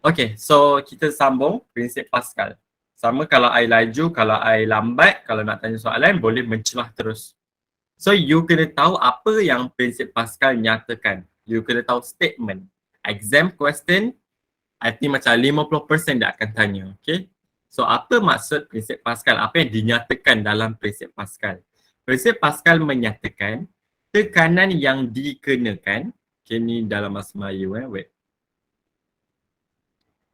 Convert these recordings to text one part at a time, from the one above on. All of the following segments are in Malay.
Okay, so kita sambung prinsip Pascal. Sama kalau I laju, kalau I lambat, kalau nak tanya soalan boleh mencelah terus. So you kena tahu apa yang prinsip Pascal nyatakan. You kena tahu statement. Exam question, I think macam 50% dia akan tanya. Okay. So apa maksud prinsip Pascal? Apa yang dinyatakan dalam prinsip Pascal? Prinsip Pascal menyatakan tekanan yang dikenakan, okay, ni dalam bahasa Melayu wait.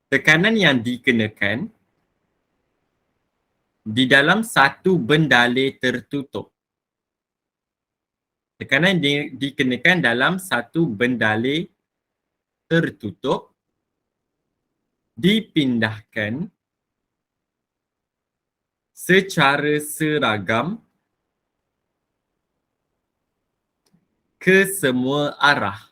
Tekanan yang dikenakan di dalam satu bendalai tertutup. Tekanan dikenakan dalam satu bendalai tertutup dipindahkan secara seragam ke semua arah.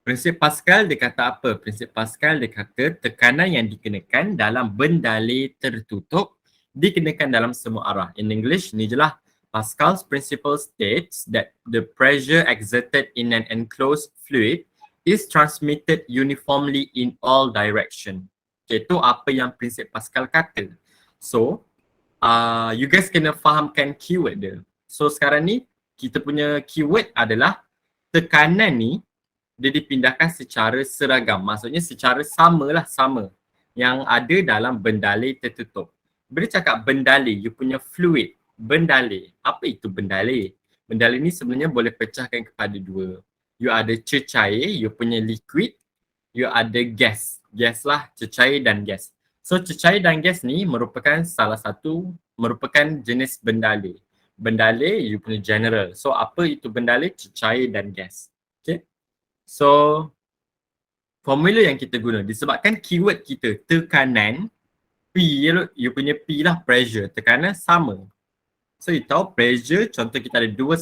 Prinsip Pascal dia kata apa? Prinsip Pascal dia kata tekanan yang dikenakan dalam bendalai tertutup dikenakan dalam semua arah. In English, ni je lah. Pascal's principle states that the pressure exerted in an enclosed fluid is transmitted uniformly in all direction. Okay, itu apa yang prinsip Pascal kata. So, you guys kena fahamkan keyword dia. So, sekarang ni kita punya keyword adalah tekanan ni dia dipindahkan secara seragam. Maksudnya secara samalah, sama yang ada dalam bendalai tertutup. Bila cakap bendalai, you punya fluid, bendalai. Apa itu bendalai? Bendalai ni sebenarnya boleh pecahkan kepada dua. You ada cecair, you punya liquid, you ada gas. Gas lah, cecair dan gas. So cecair dan gas ni merupakan salah satu, merupakan jenis bendalai. Bendalai you punya general. So apa itu bendalai? Cecair dan gas. Okay. So, formula yang kita guna disebabkan keyword kita tekanan, P, you punya P lah pressure, tekanan sama. So, you tahu pressure, contoh kita ada dua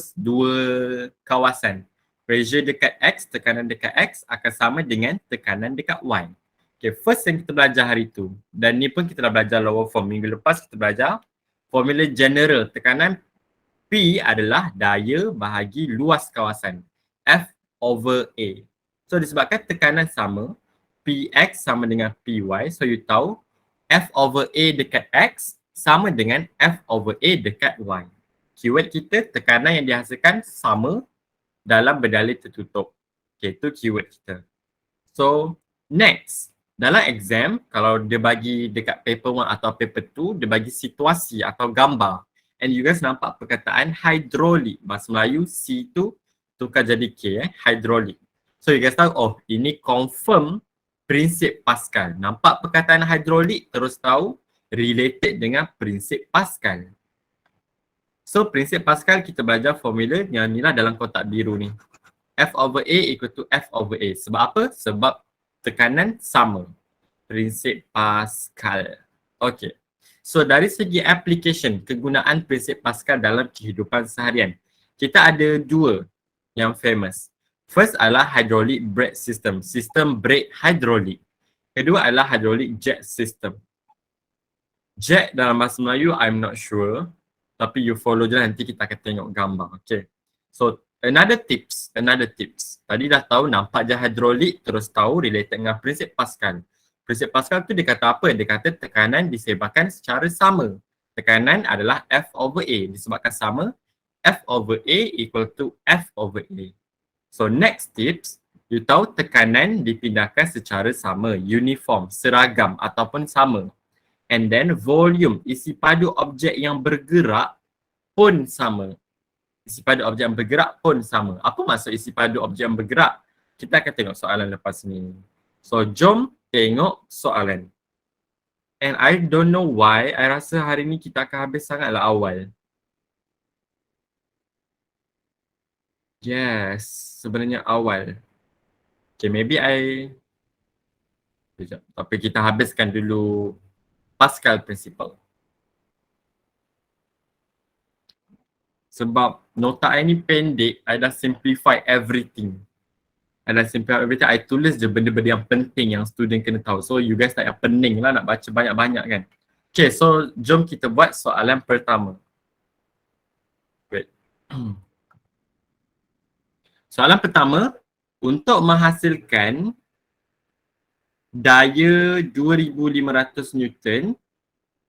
kawasan. Pressure dekat X, tekanan dekat X akan sama dengan tekanan dekat Y. Okay, first yang kita belajar hari tu, dan ni pun kita dah belajar lower form. Minggu lepas kita belajar formula general tekanan P adalah daya bahagi luas kawasan. F over A. So disebabkan tekanan sama, Px sama dengan Py, so you tahu F over A dekat X sama dengan F over A dekat Y. Keyword kita tekanan yang dihasilkan sama dalam berdalih tertutup. Okay, itu keyword kita. So next, dalam exam kalau dia bagi dekat paper 1 atau paper 2, dia bagi situasi atau gambar. And you guys nampak perkataan hidrolik. Bahasa Melayu C tu tukar jadi K, hidrolik. So you guys tahu, oh ini confirm prinsip Pascal. Nampak perkataan hidrolik terus tahu related dengan prinsip Pascal. So prinsip Pascal kita belajar formula yang inilah dalam kotak biru ni. F over A equal to F over A. Sebab apa? Sebab tekanan sama. Prinsip Pascal. Okay. So dari segi application, kegunaan prinsip Pascal dalam kehidupan seharian, kita ada dua yang famous. First adalah hydraulic brake system, sistem brake hidrolik. Kedua adalah hydraulic jet system. Jet dalam bahasa Melayu, I'm not sure. Tapi you follow je lah, nanti kita akan tengok gambar. Okay. So another tips. Tadi dah tahu nampak je hidrolik, terus tahu related dengan prinsip Pascal. Prinsip Pascal tu dia kata apa? Dia kata tekanan disebabkan secara sama. Tekanan adalah F over A. Disebabkan sama, F over A equal to F over A. So next tips, you tahu tekanan dipindahkan secara sama, uniform, seragam ataupun sama. And then volume, isi padu objek yang bergerak pun sama. Isi padu objek yang bergerak pun sama. Apa maksud isi padu objek yang bergerak? Kita akan tengok soalan lepas ni. So jom tengok soalan. And I don't know why, I rasa hari ni kita akan habis sangatlah awal. Yes, sebenarnya awal. Okay, maybe sekejap. Tapi kita habiskan dulu Pascal Principle. Sebab nota I ni pendek, I dah simplify everything. I tulis je benda-benda yang penting yang student kena tahu. So you guys tak payah pening lah nak baca banyak-banyak kan. Okay, so jom kita buat soalan pertama. Wait. Soalan pertama, untuk menghasilkan daya 2500 Newton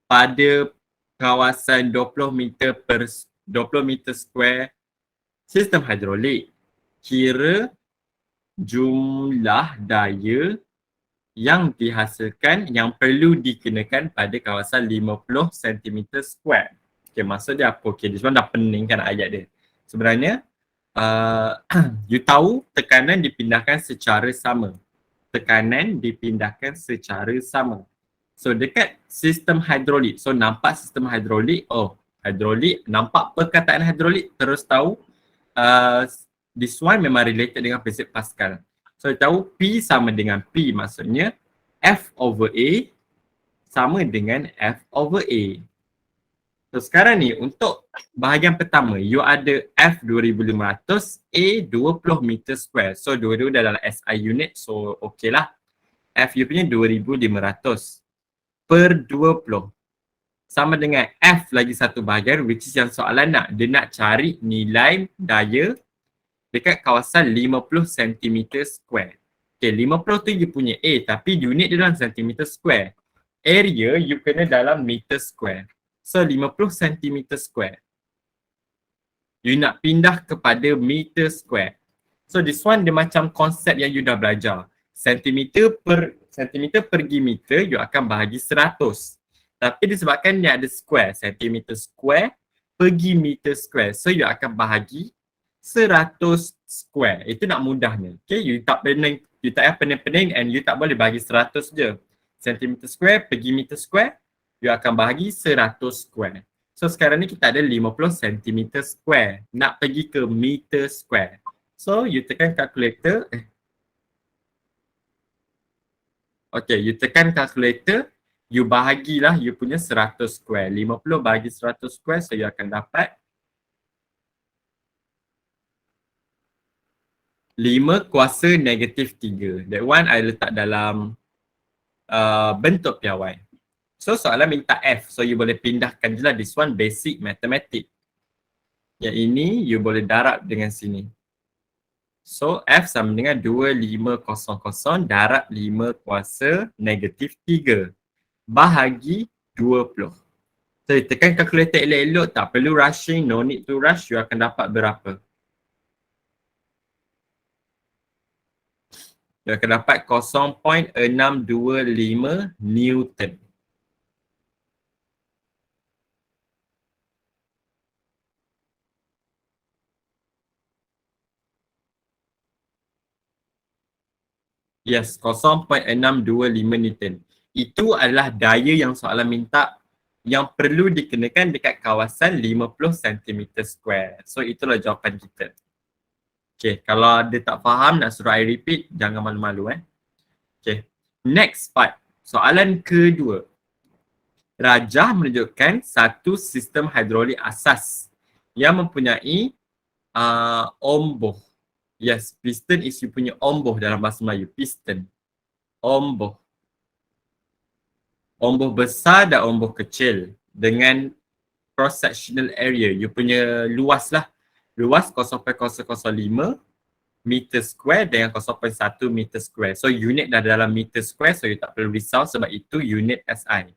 pada kawasan 20 meter per 20 meter square sistem hidrolik. Kira jumlah daya yang dihasilkan yang perlu dikenakan pada kawasan 50 cm square. Okay, maksud dia apa? Okay, dia dah peningkan ayat dia. Sebenarnya, you tahu tekanan dipindahkan secara sama. Tekanan dipindahkan secara sama. So dekat sistem hidrolik, so nampak sistem hidrolik, oh hidrolik, nampak perkataan hidrolik, terus tahu this one memang related dengan prinsip Pascal. So tahu P sama dengan P, maksudnya F over A sama dengan F over A. So sekarang ni untuk bahagian pertama, you ada F 2500, A 20 meter square. So dua-dua dalam SI unit, so okey lah. F you punya 2500 per 20 sama dengan F lagi satu bahagian, which is yang soalan nak. Dia nak cari nilai daya dekat kawasan 50 cm square. Okay, 50 tu you punya A, tapi unit dia dalam cm square. Area you kena dalam meter square. So 50 cm square. You nak pindah kepada meter square. So this one dia macam konsep yang you dah belajar. Sentimeter pergi meter, you akan bahagi 100. Tapi disebabkan dia ada square, sentimeter square pergi meter square. So you akan bahagi 100 square. Itu nak mudahnya. Okay, you tak payah pening-pening and you tak boleh bahagi 100 je. Sentimeter square pergi meter square, you akan bahagi 100 square. So sekarang ni kita ada 50 cm square. Nak pergi ke meter square. So you tekan calculator. Okay, you tekan calculator. You bahagilah you punya 100 square. 50 bahagi 100 square, so you akan dapat 5 kuasa negatif 3. That one I letak dalam bentuk piawai. So soalan minta F. So you boleh pindahkan je lah. This one basic mathematics. Yang ini you boleh darab dengan sini. So F sama dengan 2500 darab 5 kuasa negatif 3 bahagi 20. So tekan calculator elok-elok, tak perlu rushing, no need to rush. You akan dapat berapa? You akan dapat 0.625 Newton. Yes, 0.625 Newton. Itu adalah daya yang soalan minta yang perlu dikenakan dekat kawasan 50 cm square. So itulah jawapan kita. Okay, kalau ada tak faham nak suruh I repeat, jangan malu-malu Okay, next part. Soalan kedua. Rajah menunjukkan satu sistem hidrolik asas yang mempunyai omboh. Yes, piston is you punya omboh dalam bahasa Melayu. Piston. Omboh. Omboh besar dan omboh kecil dengan cross-sectional area. You punya luas lah. Luas 0.005 meter square dengan 0.1 meter square. So unit dah dalam meter square, so you tak perlu risau sebab itu unit SI.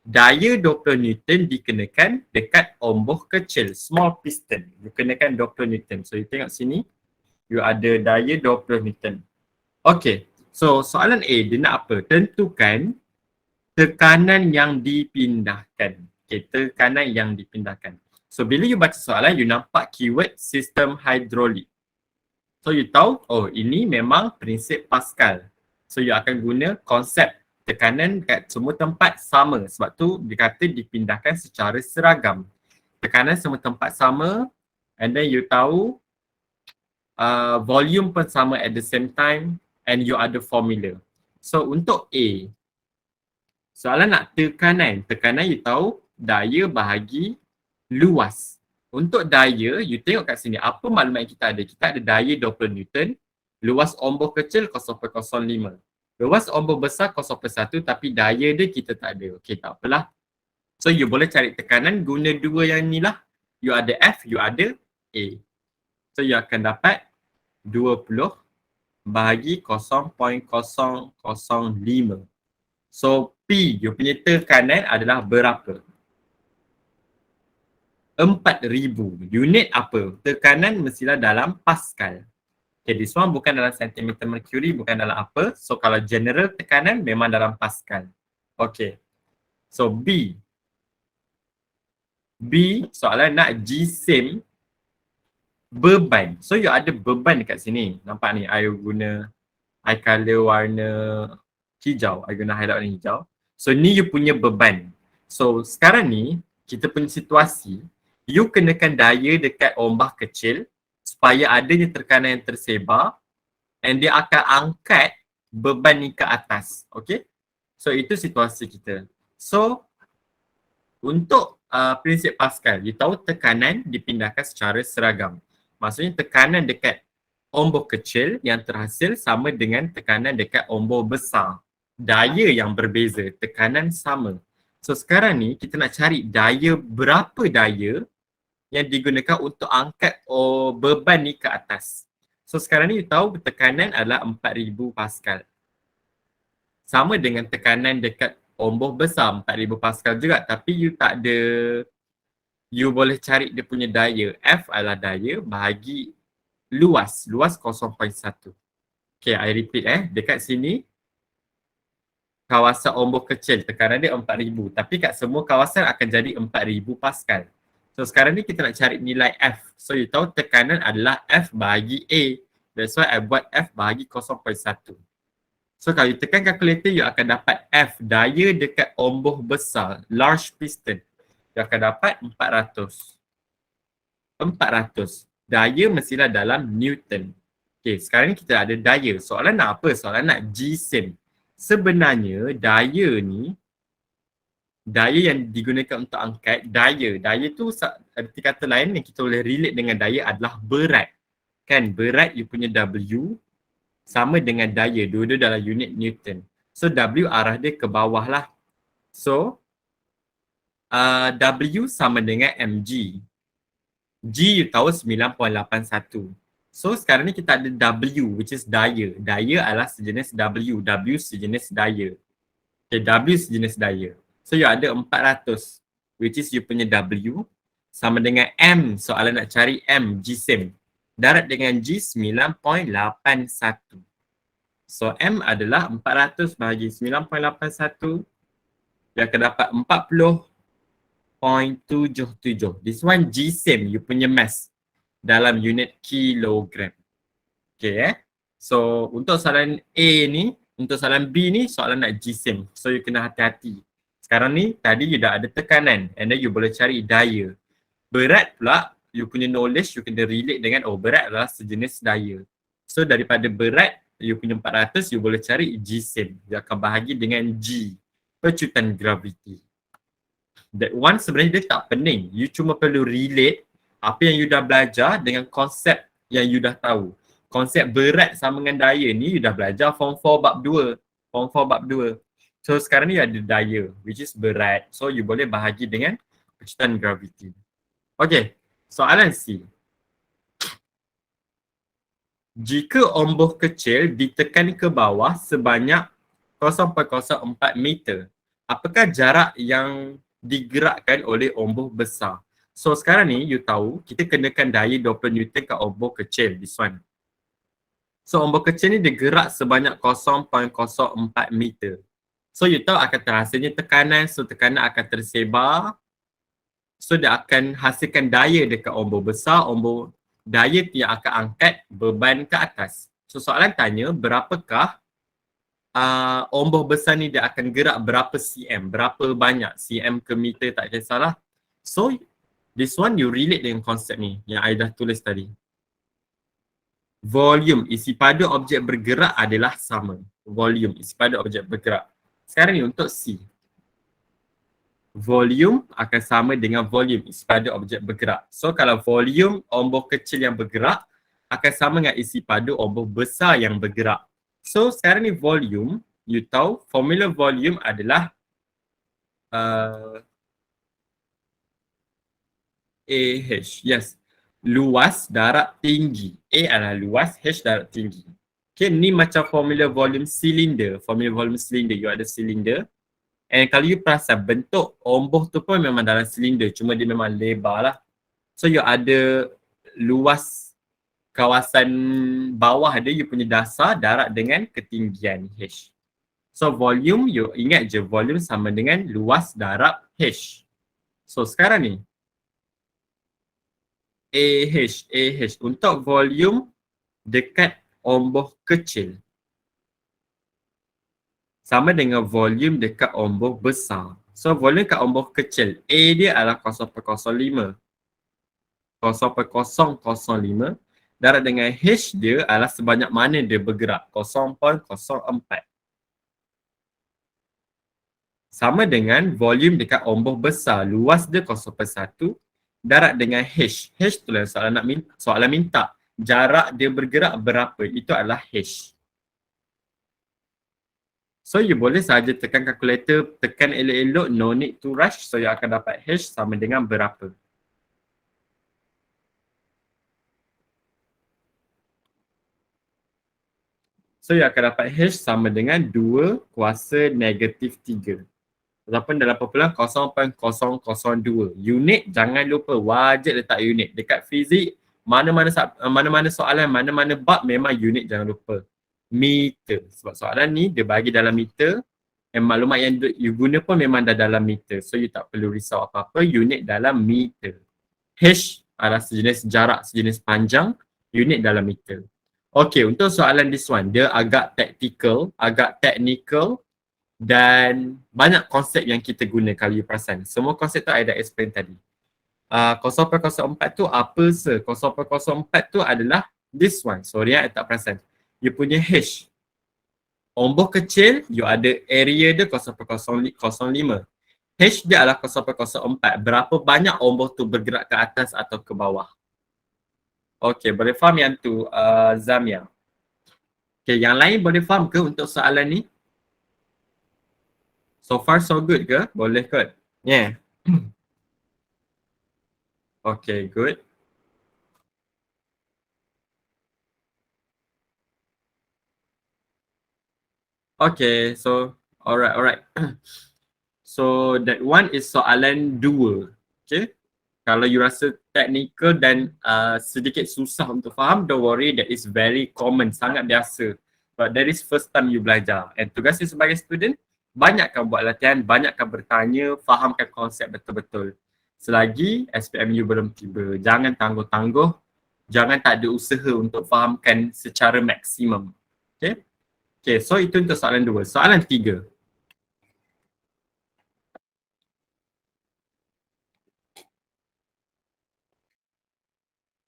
Daya 20 Newton dikenakan dekat omboh kecil, small piston. You kenakan 20 Newton. So you tengok sini. You ada daya 20 Newton. Okay, so soalan A dia nak apa? Tentukan tekanan yang dipindahkan. Okay, tekanan yang dipindahkan. So bila you baca soalan, you nampak keyword sistem hidrolik. So you tahu, oh ini memang prinsip Pascal. So you akan guna konsep tekanan kat semua tempat sama. Sebab tu dikata dipindahkan secara seragam. Tekanan semua tempat sama, and then you tahu volume pun sama at the same time, and you ada formula. So untuk A, soalan nak tekanan. Tekanan you tahu daya bahagi luas. Untuk daya, you tengok kat sini apa maklumat yang kita ada. Kita ada daya 20 Newton, luas omboh kecil 0.05. Luas omboh besar 0.1, tapi daya dia kita tak ada. Okay, tak apalah. So you boleh cari tekanan guna dua yang ni lah. You ada F, you ada A. So you akan dapat 20 bahagi 0.005. So P, you punya tekanan adalah berapa? 4,000. Unit apa? Tekanan mestilah dalam Pascal. Okay, this one bukan dalam centimeter mercury, bukan dalam apa. So kalau general tekanan memang dalam Pascal. Okay. So B. B, soalan nak G same beban. So you ada beban dekat sini. Nampak ni, I guna I color warna hijau. I guna highlight warna hijau. So ni you punya beban. So sekarang ni, kita punya situasi, you kenakan daya dekat ombak kecil supaya adanya tekanan yang tersebar and dia akan angkat beban ni ke atas. Okay? So itu situasi kita. So untuk prinsip Pascal, you tahu tekanan dipindahkan secara seragam. Maksudnya tekanan dekat ombak kecil yang terhasil sama dengan tekanan dekat ombak besar. Daya yang berbeza, tekanan sama. So sekarang ni kita nak cari berapa daya yang digunakan untuk angkat beban ni ke atas. So sekarang ni you tahu tekanan adalah 4,000 Pascal. Sama dengan tekanan dekat ombak besar 4,000 Pascal juga, tapi you tak ada, you boleh cari dia punya daya. F adalah daya bahagi luas 0.1. Okay, I repeat dekat sini kawasan ombak kecil tekanan dia 4,000, tapi kat semua kawasan akan jadi 4,000 Pascal. So sekarang ni kita nak cari nilai F. So you tahu tekanan adalah F bahagi A. That's why I buat F bahagi 0.1. So kalau you tekan kalkulator, you akan dapat F, daya dekat ombak besar, large piston. You akan dapat 400. 400. Daya mestilah dalam Newton. Okay, sekarang ni kita ada daya. Soalan nak apa? Soalan nak G same. Sebenarnya daya ni, daya yang digunakan untuk angkat, daya tu arti kata lain yang kita boleh relate dengan daya adalah berat. Kan, berat you punya W sama dengan daya, dua-dua dalam unit Newton. So W arah dia ke bawah lah. So W sama dengan mg. G you tahu 9.81. So sekarang ni kita ada W which is daya. Daya adalah sejenis W. W sejenis daya. Okay, W sejenis daya. So you ada 400 which is you punya W sama dengan M. Soalan nak cari M, G same. Darat dengan G 9.81. So M adalah 400 bahagi 9.81. Dia akan dapat 40.77. This one G same, you punya mass dalam unit kilogram. Okay So untuk soalan A ni, untuk soalan B ni, soalan nak G same. So you kena hati-hati. Sekarang ni tadi you dah ada tekanan and then you boleh cari daya. Berat pula, you punya knowledge you kena relate dengan berat adalah sejenis daya. So daripada berat you punya 400, you boleh cari G same. Dia akan bahagi dengan G, pecutan graviti. That one sebenarnya dia tak pening. You cuma perlu relate apa yang you dah belajar dengan konsep yang you dah tahu. Konsep berat sama dengan daya ni you dah belajar form 4 bab 2. Form 4 bab 2. So sekarang ni ada daya which is berat. So you boleh bahagi dengan pecutan graviti. Okay, soalan C. Jika ombak kecil ditekan ke bawah sebanyak 0.04 meter, apakah jarak yang digerakkan oleh ombak besar? So sekarang ni you tahu kita kenakan daya 20 Newton kat ombak kecil, this one. So ombak kecil ni digerak sebanyak 0.04 meter. So you tahu akan terhasilnya tekanan, so tekanan akan tersebar. So dia akan hasilkan daya dekat ombak besar, daya yang akan angkat beban ke atas. So soalan tanya berapakah ombak besar ni dia akan gerak berapa cm, berapa banyak cm ke meter tak kisahlah. So this one you relate dengan konsep ni yang I dah tulis tadi. Volume, isi pada objek bergerak adalah sama. Volume, isi pada objek bergerak. Sekarang ni untuk C. Volume akan sama dengan volume isi pada objek bergerak. So kalau volume ombak kecil yang bergerak akan sama dengan isi pada ombak besar yang bergerak. So sekarang ni volume, you tahu formula volume adalah AH. Yes. Luas darat tinggi. A adalah luas, H darat tinggi. Okay, ni macam formula volume silinder. Formula volume silinder, you ada silinder. And kalau you perasan, bentuk omboh tu pun memang dalam silinder. Cuma dia memang lebar lah. So you ada luas kawasan bawah dia, you punya dasar darab dengan ketinggian H. So volume, you ingat je volume sama dengan luas darab H. So sekarang ni, AH. Untuk volume dekat omboh kecil sama dengan volume dekat omboh besar. So volume dekat omboh kecil, A dia adalah 0.05. 0.005 darab dengan H dia adalah sebanyak mana dia bergerak, 0.04. Sama dengan volume dekat omboh besar, luas dia 0.1 darab dengan H. H tu lah soalan minta. Jarak dia bergerak berapa? Itu adalah H. So you boleh saja tekan kalkulator, tekan elok-elok, no need to rush. So you akan dapat H sama dengan berapa. So you akan dapat H sama dengan 2 kuasa negatif 3. Ataupun dalam perpuluhan 0.002. Unit jangan lupa, wajib letak unit. Dekat fizik, mana-mana soalan, mana-mana bab memang unit jangan lupa. Meter. Sebab soalan ni dia bagi dalam meter. Maklumat yang you guna pun memang dah dalam meter. So you tak perlu risau apa-apa, unit dalam meter. H adalah sejenis jarak, sejenis panjang, unit dalam meter. Okay, untuk soalan this one, dia agak technical dan banyak konsep yang kita guna kalau you perasan. Semua konsep tu I dah explain tadi. 0.04 tu apa se? 0.04 tu adalah this one. Sorry I tak perasan. You punya H. Omboh kecil, you ada area dia 0.05. H dia adalah 0.04. Berapa banyak omboh tu bergerak ke atas atau ke bawah? Okay, boleh faham yang tu Zamia? Okay, yang lain boleh faham ke untuk soalan ni? So far so good ke? Boleh kot? Yeah. Okay, good. Okay, so alright. So that one is soalan 2. Okay. Kalau you rasa technical dan sedikit susah untuk faham, don't worry, that is very common, sangat biasa. But that is first time you belajar. And tugas you sebagai student, banyakkan buat latihan, banyakkan bertanya, fahamkan konsep betul-betul. Selagi SPM you belum tiba, jangan tangguh-tangguh, jangan tak ada usaha untuk fahamkan secara maksimum. Okay? Okay, so itu untuk soalan 2. Soalan 3.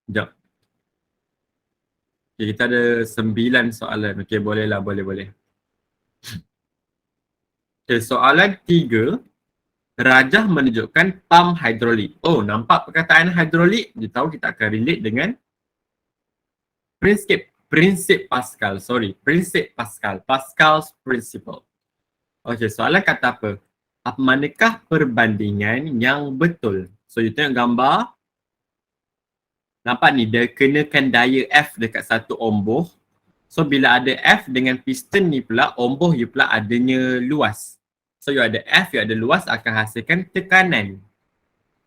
Sekejap. Okay, kita ada 9 soalan. Okay, bolehlah, boleh. Okay, soalan 3. Rajah menunjukkan pam hidrolik. Oh, nampak perkataan hidrolik? Dia tahu kita akan relate dengan prinsip Pascal. Pascal's principle. Okay, soalan kata apa? Manakah perbandingan yang betul? So, you tengok gambar. Nampak ni, dia kenakan daya F dekat satu omboh. So, bila ada F dengan piston ni pula, omboh you pula adanya luas. So, you ada F, you ada luas, akan hasilkan tekanan.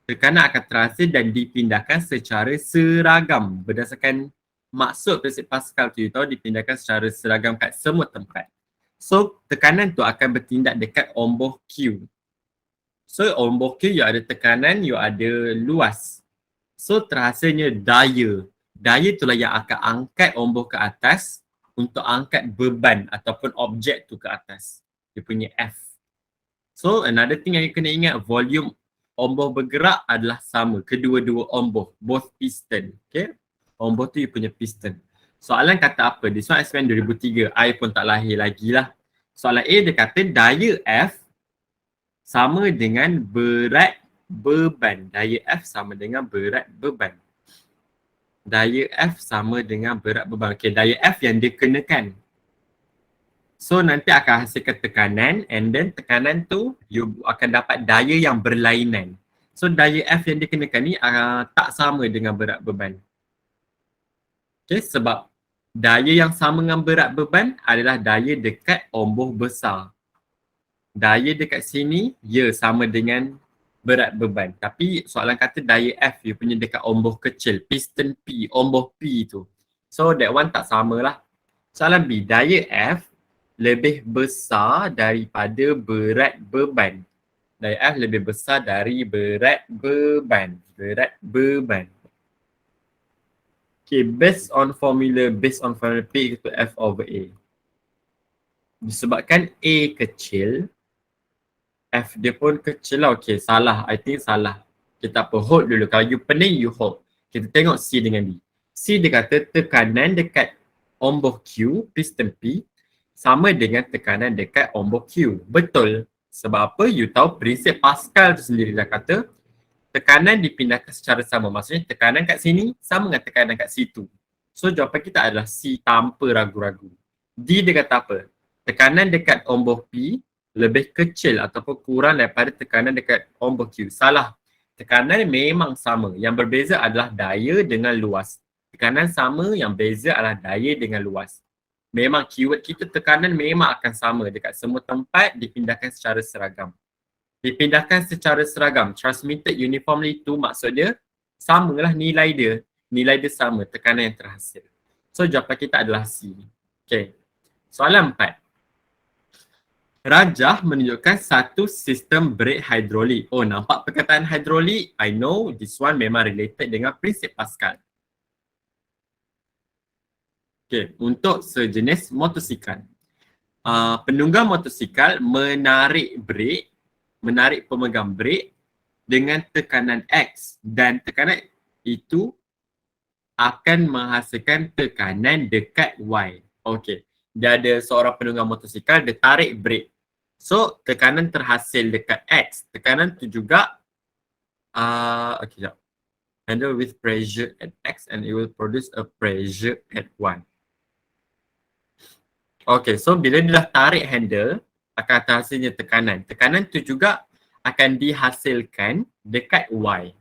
Tekanan akan terhasil dan dipindahkan secara seragam. Berdasarkan maksud prinsip Pascal tu, you tahu dipindahkan secara seragam kat semua tempat. So, tekanan tu akan bertindak dekat omboh Q. So, omboh Q, you ada tekanan, you ada luas. So, terhasilnya daya. Daya itulah yang akan angkat omboh ke atas untuk angkat beban ataupun objek tu ke atas. Dia punya F. So, another thing yang you kena ingat, volume omboh bergerak adalah sama. Kedua-dua omboh, both piston. Okay? Omboh tu you punya piston. Soalan kata apa? This one SPM 2003. I pun tak lahir lagi lah. Soalan A dia kata daya F sama dengan berat beban. Daya F sama dengan berat beban. Daya F sama dengan berat beban. Okay, daya F yang dia kenakan. So nanti akan hasilkan tekanan and then tekanan tu you akan dapat daya yang berlainan. So daya F yang dikenakan ni tak sama dengan berat beban. Okay, sebab Daya yang sama dengan berat beban adalah daya dekat omboh besar. Daya dekat sini, ya sama dengan berat beban. Tapi soalan kata daya F, you punya dekat omboh kecil. Piston P, omboh P tu. So that one tak samalah. Soalan B, daya F lebih besar daripada berat beban. Daya F lebih besar dari berat beban. Berat beban. Okay, based on formula P equal to F over A. Disebabkan A kecil, F dia pun kecil lah. Okay, salah. I think salah. Kita apa, hold dulu. Kalau you pening, you hold. Kita tengok C dengan D. C dia kata tekanan dekat omboh Q, piston P, sama dengan tekanan dekat omboh Q. Betul. Sebab apa? You tahu prinsip Pascal tu sendiri dah kata tekanan dipindahkan secara sama. Maksudnya tekanan kat sini sama dengan tekanan kat situ. So jawapan kita adalah C tanpa ragu-ragu. D dia kata apa? Tekanan dekat omboh P lebih kecil ataupun kurang daripada tekanan dekat omboh Q. Salah. Tekanan memang sama. Yang berbeza adalah daya dengan luas. Tekanan sama, yang beza adalah daya dengan luas. Memang keyword kita tekanan memang akan sama dekat semua tempat dipindahkan secara seragam. Dipindahkan secara seragam, transmitted uniformly tu maksud dia samalah nilai dia. Nilai dia sama, tekanan yang terhasil. So jawapan kita adalah C. Okay. Soalan 4. Rajah menunjukkan satu sistem brake hidrolik. Oh, nampak perkataan hidrolik? I know this one memang related dengan prinsip Pascal. Okay, untuk sejenis motosikal. Penunggang motosikal menarik brake, menarik pemegang brake dengan tekanan X dan tekanan itu akan menghasilkan tekanan dekat Y. Okay. Dia ada seorang penunggang motosikal, dia tarik brake. So, tekanan terhasil dekat X. Tekanan tu juga, okay, sekejap. Handle with pressure at X and it will produce a pressure at Y. Okay, so bila dia dah tarik handle, akan terhasilnya tekanan. Tekanan tu juga akan dihasilkan dekat Y.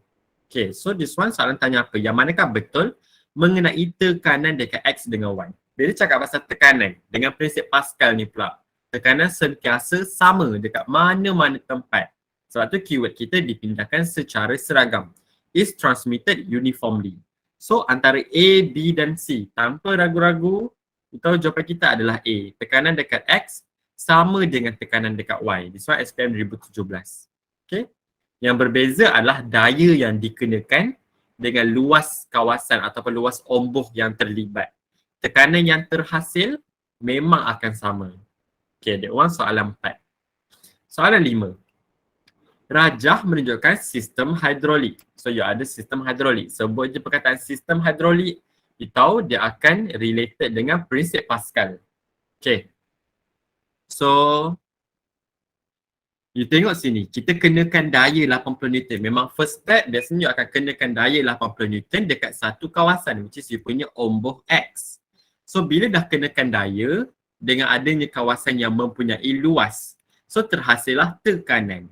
Okay, so this one soalan tanya apa? Yang manakah betul mengenai tekanan dekat X dengan Y? Bila dia cakap pasal tekanan dengan prinsip Pascal ni pula, tekanan sentiasa sama dekat mana-mana tempat. Sebab tu keyword kita dipindahkan secara seragam. Is transmitted uniformly. So antara A, B dan C, tanpa ragu-ragu, kita jawapan kita adalah A. Tekanan dekat X sama dengan tekanan dekat Y. This one SPM 2017. Okay. Yang berbeza adalah daya yang dikenakan dengan luas kawasan ataupun luas omboh yang terlibat. Tekanan yang terhasil memang akan sama. Okay, that one soalan 4. Soalan 5. Rajah menunjukkan sistem hidrolik. So, you ada sistem hidrolik. Sebut je perkataan sistem hidrolik, you tahu dia akan related dengan prinsip Pascal. Okay. So, you tengok sini, kita kenakan daya 80 Newton. Memang first step biasanya you akan kenakan daya 80 Newton dekat satu kawasan, which is you punya omboh X. So, bila dah kenakan daya dengan adanya kawasan yang mempunyai luas, so terhasillah tekanan.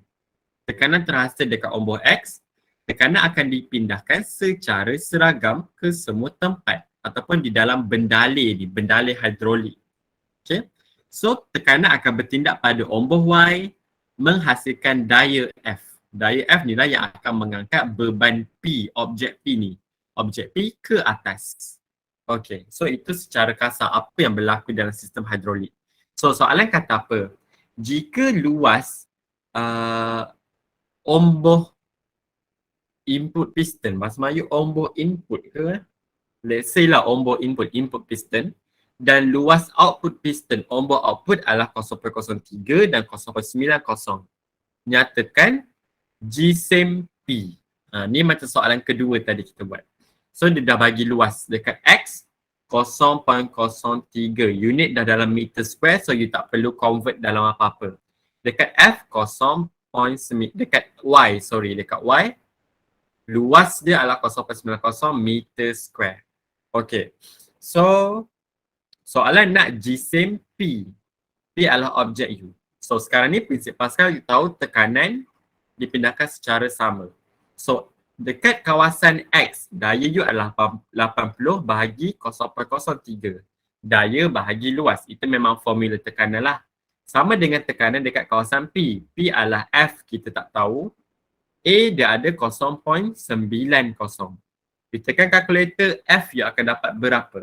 Tekanan terhasil dekat omboh X, tekanan akan dipindahkan secara seragam ke semua tempat ataupun di dalam bendalih ni, bendalih hidrolik. Okay. So, tekanan akan bertindak pada omboh Y, menghasilkan daya F. Daya F ni lah yang akan mengangkat beban P, objek P ni. Objek P ke atas. Okay, so itu secara kasar apa yang berlaku dalam sistem hidrolik. So, soalan kata apa? Jika luas omboh input piston, maksud Melayu omboh input ke? Let's say lah omboh input piston dan luas output piston, omboh output adalah 0.03 dan 0.90. Nyatakan G same P. Ni macam soalan kedua tadi kita buat. So dia dah bagi luas dekat X 0.03 unit dah dalam meter square, so you tak perlu convert dalam apa-apa. Dekat F 0.9, dekat Y, dekat Y luas dia adalah 0.90 meter square. Okay, so soalan nak G same P. P adalah objek U. So sekarang ni prinsip Pascal you tahu tekanan dipindahkan secara sama. So dekat kawasan X, daya U adalah 80 bahagi 0.03. Daya bahagi luas. Itu memang formula tekanan lah. Sama dengan tekanan dekat kawasan P. P adalah F, kita tak tahu. A dia ada 0.90. Kita tekan kalkulator, F you akan dapat berapa?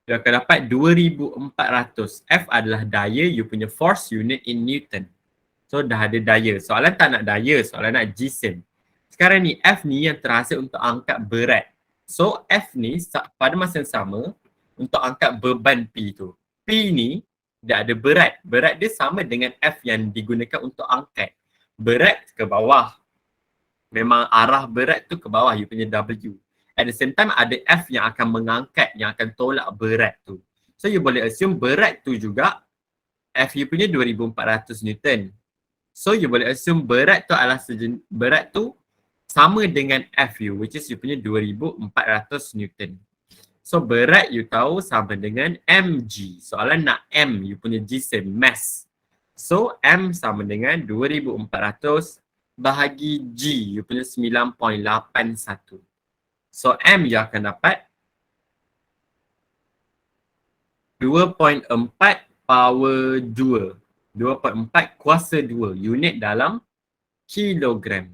You akan dapat 2400. F adalah daya, you punya force unit in Newton. So dah ada daya. Soalan tak nak daya, soalan nak jisim. Sekarang ni F ni yang terhasil untuk angkat berat. So F ni pada masa yang sama untuk angkat beban P tu. P ni dia ada berat. Berat dia sama dengan F yang digunakan untuk angkat. Berat ke bawah. Memang arah berat tu ke bawah, you punya W. At the same time ada F yang akan mengangkat, yang akan tolak berat tu. So you boleh assume berat tu juga F you punya 2400 Newton. So you boleh assume berat tu adalah berat tu sama dengan F you, which is you punya 2400 Newton. So berat you tahu sama dengan mg. Soalan nak M, you punya jisim, mass. So M sama dengan 2400 bahagi G, you punya 9.81. So M you akan dapat 2.4 power 2. 2.4 kuasa 2 unit dalam kilogram.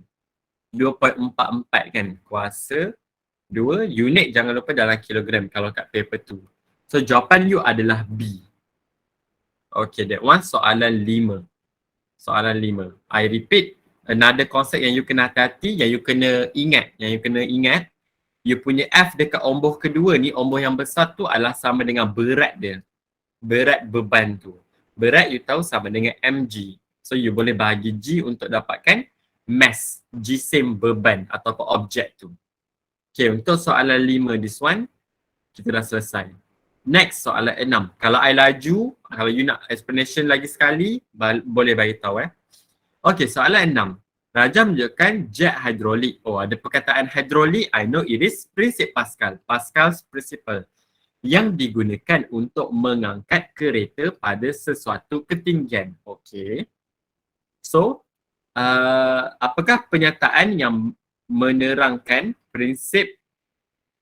2.44 kan kuasa 2 unit, jangan lupa dalam kilogram kalau kat paper tu. So jawapan you adalah B. Okay, that one soalan 5. Soalan 5. I repeat, another concept yang you kena hati-hati, yang you kena ingat, you punya F dekat omboh kedua ni, omboh yang besar tu adalah sama dengan berat dia. Berat beban tu. Berat you tahu sama dengan mg. So you boleh bahagi G untuk dapatkan mass, jisim beban ataupun objek tu. Okay, untuk soalan 5 this one, kita dah selesai. Next, soalan 6. Kalau I laju, kalau you nak explanation lagi sekali, boleh bagi tahu Okay, soalan 6. Raja menunjukkan jet hidrolik. Oh, ada perkataan hidrolik. I know it is prinsip Pascal. Pascal's principle. Yang digunakan untuk mengangkat kereta pada sesuatu ketinggian. Okay. So, apakah pernyataan yang menerangkan prinsip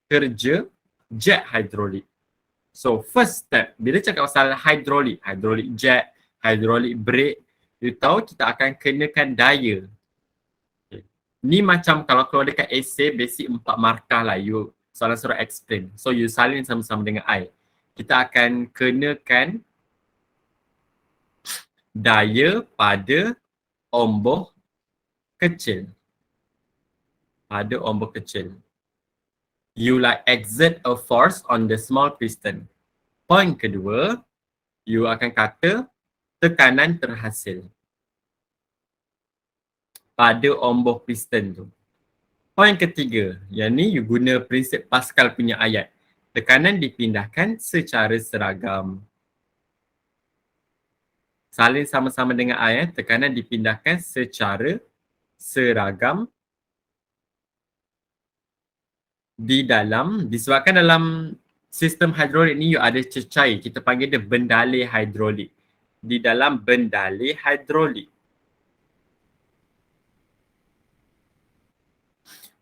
kerja jet hidrolik? So, first step, bila cakap pasal hidrolik, hidrolik jet, hidrolik brake, you tahu kita akan kenakan daya. Okay. Ni macam kalau keluar dekat essay, basic 4 markah lah, you soalan suruh explain. So, you salin sama-sama dengan I. Kita akan kenakan daya pada omboh kecil. Pada omboh kecil. You like exert a force on the small piston. Point kedua, you akan kata tekanan terhasil pada omboh piston tu. Point ketiga, yang ni you guna prinsip Pascal punya ayat. Tekanan dipindahkan secara seragam. Salin sama-sama dengan ayat, tekanan dipindahkan secara seragam disebabkan dalam sistem hidrolik ni you ada cecair, kita panggil dia bendalih hidrolik. Di dalam bendalih hidrolik.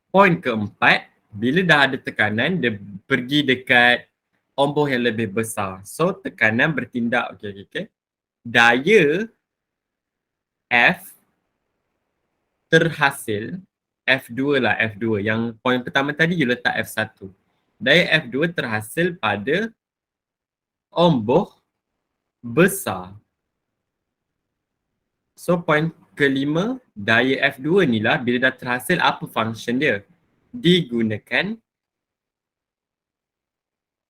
Poin keempat, bila dah ada tekanan, dia pergi dekat omboh yang lebih besar. So tekanan bertindak, okay. Daya F terhasil, F2 lah, F2. Yang poin pertama tadi you letak F1. Daya F2 terhasil pada omboh besar. So poin kelima, daya F2 ni lah bila dah terhasil, apa function dia? Digunakan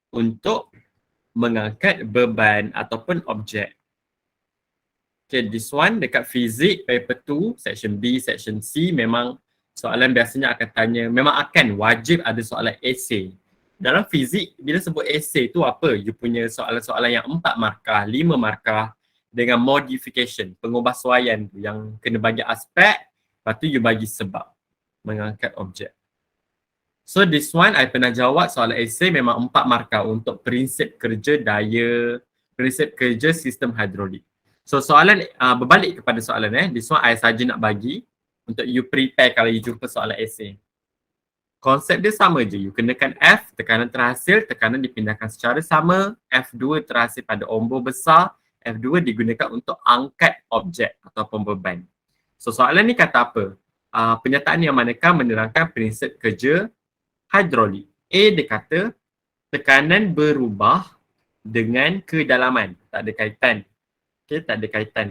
untuk mengangkat beban ataupun objek. Okay, this one dekat fizik paper 2, section B, section C, memang soalan biasanya akan tanya, memang akan wajib ada soalan essay. Dalam fizik, bila sebut essay tu apa? You punya soalan-soalan yang 4 markah, 5 markah dengan modification, pengubahsuaian tu yang kena bagi aspek, lepas tu you bagi sebab mengangkat objek. So this one, I pernah jawab soalan essay memang 4 markah untuk prinsip kerja daya, prinsip kerja sistem hidrolik. So soalan, berbalik kepada soalan this one I saja nak bagi untuk you prepare kalau you jumpa soalan essay. Konsep dia sama je. You kenakan F, tekanan terhasil, tekanan dipindahkan secara sama. F2 terhasil pada ombor besar. F2 digunakan untuk angkat objek ataupun beban. So soalan ni kata apa? Penyataan yang manakah menerangkan prinsip kerja hidrolik. A dia kata tekanan berubah dengan kedalaman. Tak ada kaitan. Okay, tak ada kaitan.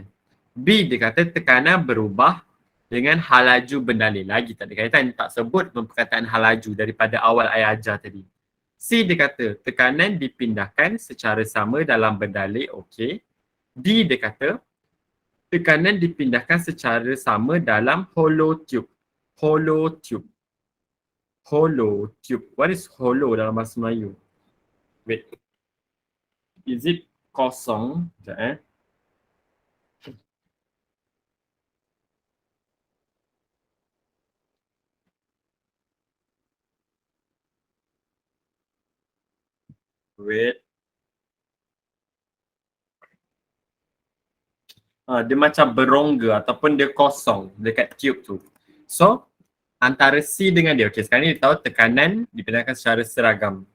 B dia kata tekanan berubah dengan halaju bendalil. Lagi tak ada kaitan. Tak sebut perkataan halaju daripada awal ayah ajar tadi. C dia kata tekanan dipindahkan secara sama dalam bendalil. Okey. D dia kata tekanan dipindahkan secara sama dalam hollow tube. Hollow tube. Hollow tube. What is hollow dalam bahasa Melayu? Wait. Is it kosong? Sekejap Wait. Dia macam berongga ataupun dia kosong dekat tube tu. So, antara C dengan dia. Okay, sekarang ni dia tahu tekanan dipindahkan secara seragam.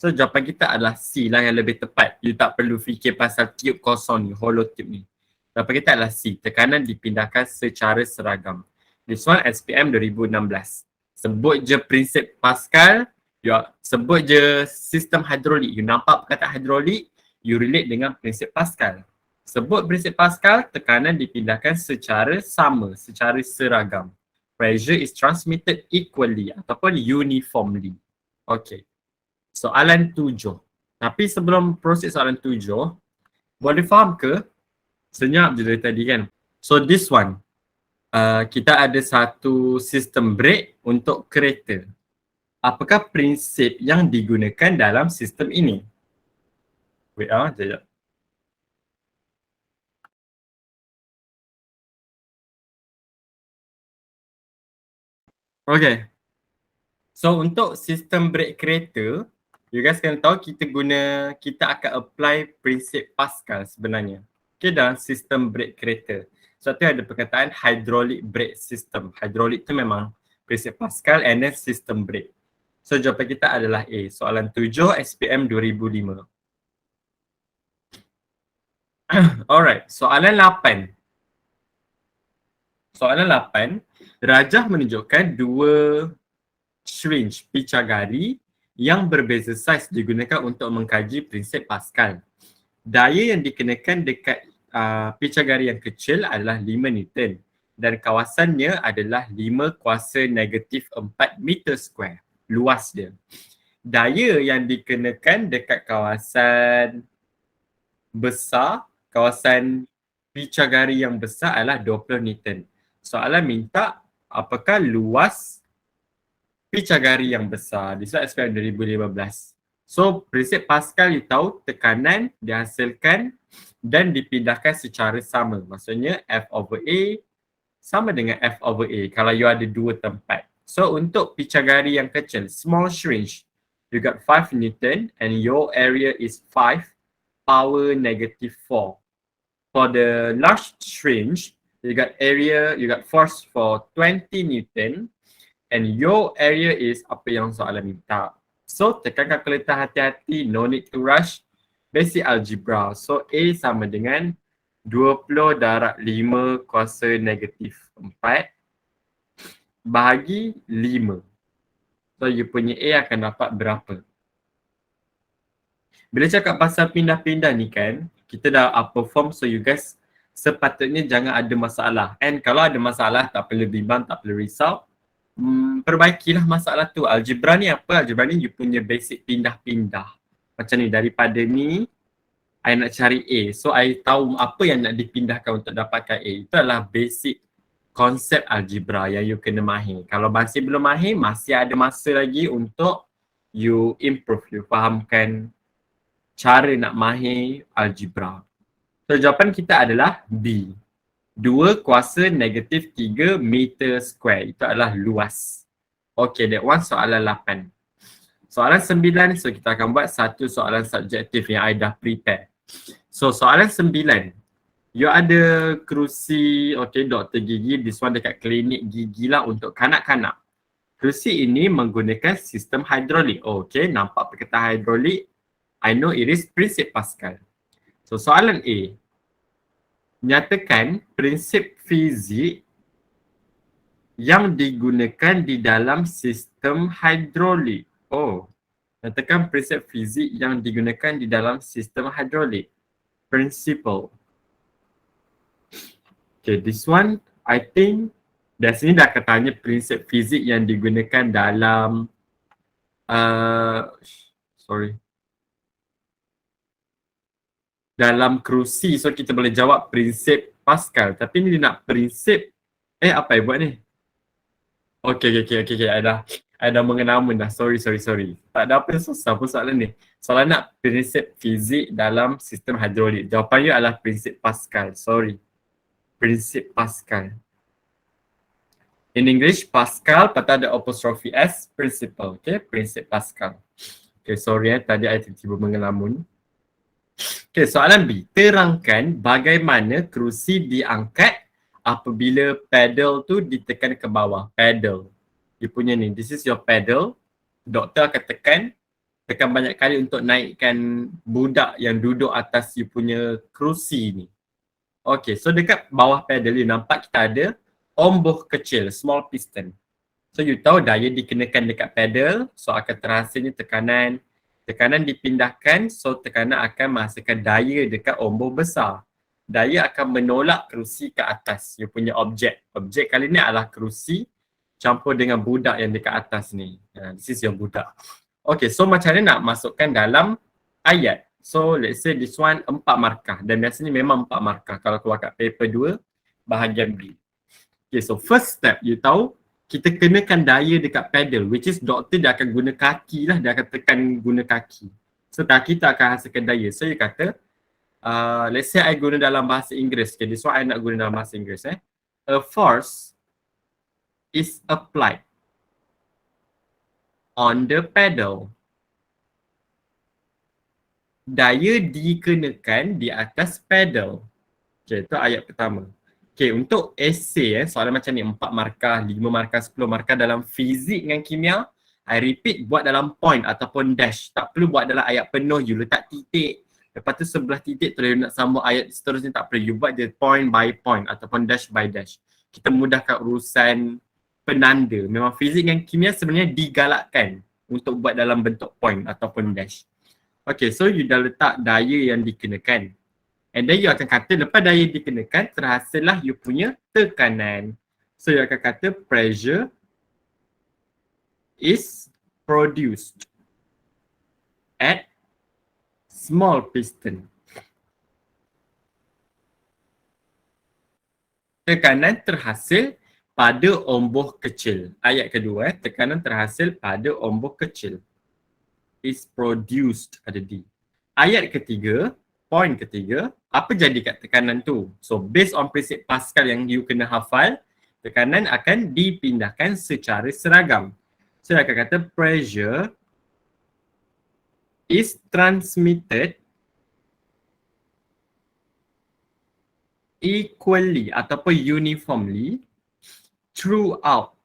So, jawapan kita adalah C lah yang lebih tepat. You tak perlu fikir pasal tube kosong ni, hollow tube ni. Jawapan kita adalah C. Tekanan dipindahkan secara seragam. This one SPM 2016. Sebut je prinsip Pascal, sebut je sistem hidrolik. You nampak perkataan hidrolik, you relate dengan prinsip Pascal. Sebut prinsip Pascal, tekanan dipindahkan secara sama, secara seragam. Pressure is transmitted equally ataupun uniformly. Okay. Soalan 7. Tapi sebelum proses soalan 7, boleh faham ke? Senyap je dari tadi kan. So this one, kita ada satu sistem brake untuk kereta. Apakah prinsip yang digunakan dalam sistem ini? Wait sekejap. Okay. So untuk sistem brake kereta, you guys kena tahu kita akan apply prinsip Pascal sebenarnya. Okay, dalam sistem brake kereta. So tu ada perkataan hydraulic brake system. Hydraulic tu memang prinsip Pascal and then system brake. So jawapan kita adalah A. Soalan 7 SPM 2005. Alright, soalan 8. Soalan 8, rajah menunjukkan dua syringe picagari yang berbeza saiz digunakan untuk mengkaji prinsip Pascal. Daya yang dikenakan dekat picagari yang kecil adalah 5 Newton dan kawasannya adalah 5 kuasa negatif 4 meter square. Luas dia. Daya yang dikenakan dekat kawasan besar, kawasan picagari yang besar adalah 20 Newton. Soalan minta apakah luas picagari yang besar di slide SPM 2015. So prinsip Pascal you tahu tekanan dihasilkan dan dipindahkan secara sama. Maksudnya F over A sama dengan F over A kalau you ada dua tempat. So untuk picagari yang kecil, small syringe, you got 5 Newton and your area is 5 power negative 4. For the large syringe, you got force for 20 Newton and your area is apa yang soalan minta. So tekan kalkulator hati-hati, no need to rush. Basic algebra. So A sama dengan 20 darab 5 kuasa negatif 4 bahagi 5. So you punya A akan dapat berapa? Bila cakap pasal pindah-pindah ni kan, kita dah upper form, so you guys sepatutnya jangan ada masalah. And kalau ada masalah, tak perlu bimbang, tak perlu risau. Perbaikilah masalah tu. Algebra ni apa? Algebra ni you punya basic pindah-pindah. Macam ni, daripada ni, I nak cari A. So, I tahu apa yang nak dipindahkan untuk dapatkan A. Itu adalah basic konsep algebra yang you kena mahir. Kalau masih belum mahir, masih ada masa lagi untuk you improve. You fahamkan cara nak mahir algebra. So, jawapan kita adalah B. 2 kuasa negatif 3 meter square. Itu adalah luas. Okay, that one soalan 8. Soalan 9, so kita akan buat satu soalan subjektif yang I dah prepare. So, soalan 9. You ada kerusi, okay, doktor gigi. This one dekat klinik gigi lah untuk kanak-kanak. Kerusi ini menggunakan sistem hidrolik. Oh, okay, nampak perkataan hidrolik. I know it is prinsip Pascal. So soalan A. Nyatakan prinsip fizik yang digunakan di dalam sistem hidrolik. Oh, nyatakan prinsip fizik yang digunakan di dalam sistem hidrolik. Principle. Okay, this one I think dari sini dah katanya prinsip fizik yang digunakan dalam sorry. Dalam kerusi, so kita boleh jawab prinsip Pascal. Tapi ni dia nak prinsip, apa yang buat ni? Okay. I dah mengenamun dah. Sorry. Tak ada apa yang susah pun soalan ni. Soalan nak prinsip fizik dalam sistem hidrolik. Jawapannya adalah prinsip Pascal. Sorry. Prinsip Pascal. In English, Pascal, lepas ada apostrophe S, principle. Okay, prinsip Pascal. Okay, sorry tadi I tiba-tiba mengelamun. Okay, soalan B. Terangkan bagaimana kerusi diangkat apabila pedal tu ditekan ke bawah. Pedal. Dia punya ni, this is your pedal. Doktor akan tekan banyak kali untuk naikkan budak yang duduk atas you punya kerusi ni. Okay, so dekat bawah pedal ni nampak kita ada omboh kecil, small piston. So you tahu daya dikenakan dekat pedal, so akan terhasilnya tekanan. Tekanan dipindahkan, so tekanan akan menghasilkan daya dekat omboh besar. Daya akan menolak kerusi ke atas, you punya objek. Objek kali ni adalah kerusi campur dengan budak yang dekat atas ni. This is your budak. Okay, so macam mana nak masukkan dalam ayat? So let's say this one 4 markah dan biasanya memang 4 markah kalau keluar kat paper 2 bahagian B. Okay, so first step you tahu kita kenakan daya dekat pedal, which is doktor dia akan guna kaki lah, dia akan tekan guna kaki. So kaki tak akan hasilkan daya. So you kata, let's say I guna dalam bahasa Inggeris. Okay, this one I nak guna dalam bahasa Inggeris. A force is applied on the pedal. Daya dikenakan di atas pedal. Okay, itu ayat pertama. Okay, untuk essay soalan macam ni 4 markah, 5 markah, 10 markah dalam fizik dengan kimia, I repeat buat dalam point ataupun dash. Tak perlu buat dalam ayat penuh, you letak titik. Lepas tu sebelah titik tu nak sambung ayat seterusnya, tak perlu. You buat dia point by point ataupun dash by dash. Kita mudahkan urusan penanda. Memang fizik dengan kimia sebenarnya digalakkan untuk buat dalam bentuk point ataupun dash. Okay, so you dah letak daya yang dikenakan. And then you akan kata lepas daya dikenakan terhasillah you punya tekanan. So you akan kata pressure is produced at small piston. Tekanan terhasil pada omboh kecil. Ayat kedua, tekanan terhasil pada omboh kecil. Is produced, ada D. Ayat ketiga, point ketiga, apa jadi kat tekanan tu? So based on prinsip Pascal yang you kena hafal, tekanan akan dipindahkan secara seragam. So akan kata pressure is transmitted equally ataupun uniformly throughout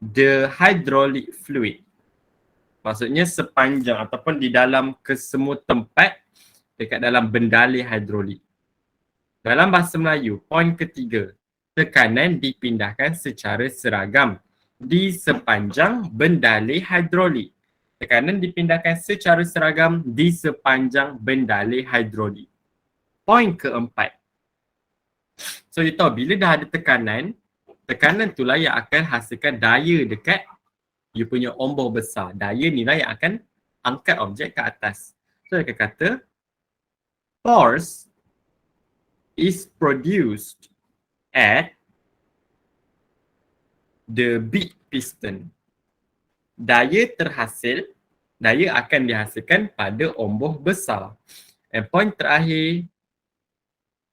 the hydraulic fluid. Maksudnya sepanjang ataupun di dalam kesemua tempat dekat dalam bendali hidrolik. Dalam bahasa Melayu, poin ketiga, tekanan dipindahkan secara seragam di sepanjang bendali hidrolik. Tekanan dipindahkan secara seragam di sepanjang bendali hidrolik. Poin keempat. So you tahu bila dah ada tekanan itulah yang akan hasilkan daya dekat you punya omboh besar. Daya ni lah yang akan angkat objek ke atas. So dia akan kata force is produced at the big piston. Daya akan dihasilkan pada omboh besar. And point terakhir,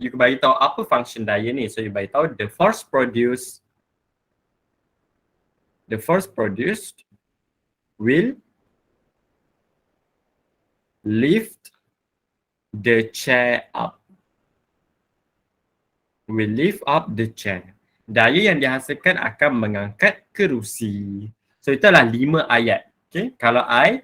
you bagi tahu apa function daya ni. So you bagi tahu the force produced will lift the chair up. Will lift up the chair. Daya yang dihasilkan akan mengangkat kerusi. So itulah 5 ayat. Okay. Kalau I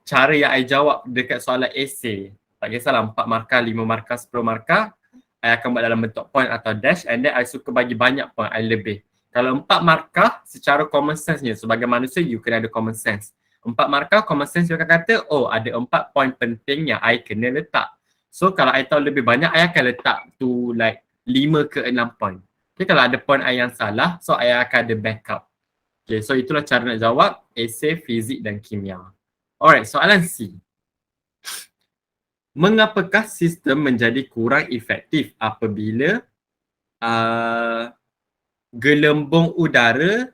cara yang I jawab dekat soalan esei, tak kisahlah 4 markah, 5 markah, 10 markah, I akan buat dalam bentuk point atau dash, and then I suka bagi banyak point, I lebih. Kalau 4 markah, secara common sense ni, sebagai manusia you kena ada common sense. 4 markah, common sense you akan kata, oh ada 4 point penting yang I kena letak. So kalau I tahu lebih banyak, I akan letak to like 5 ke 6 point. Okay, kalau ada point I yang salah, so I akan ada backup. Okay, so itulah cara nak jawab esei fizik dan kimia. Alright, soalan C. Mengapakah sistem menjadi kurang efektif apabila gelembung udara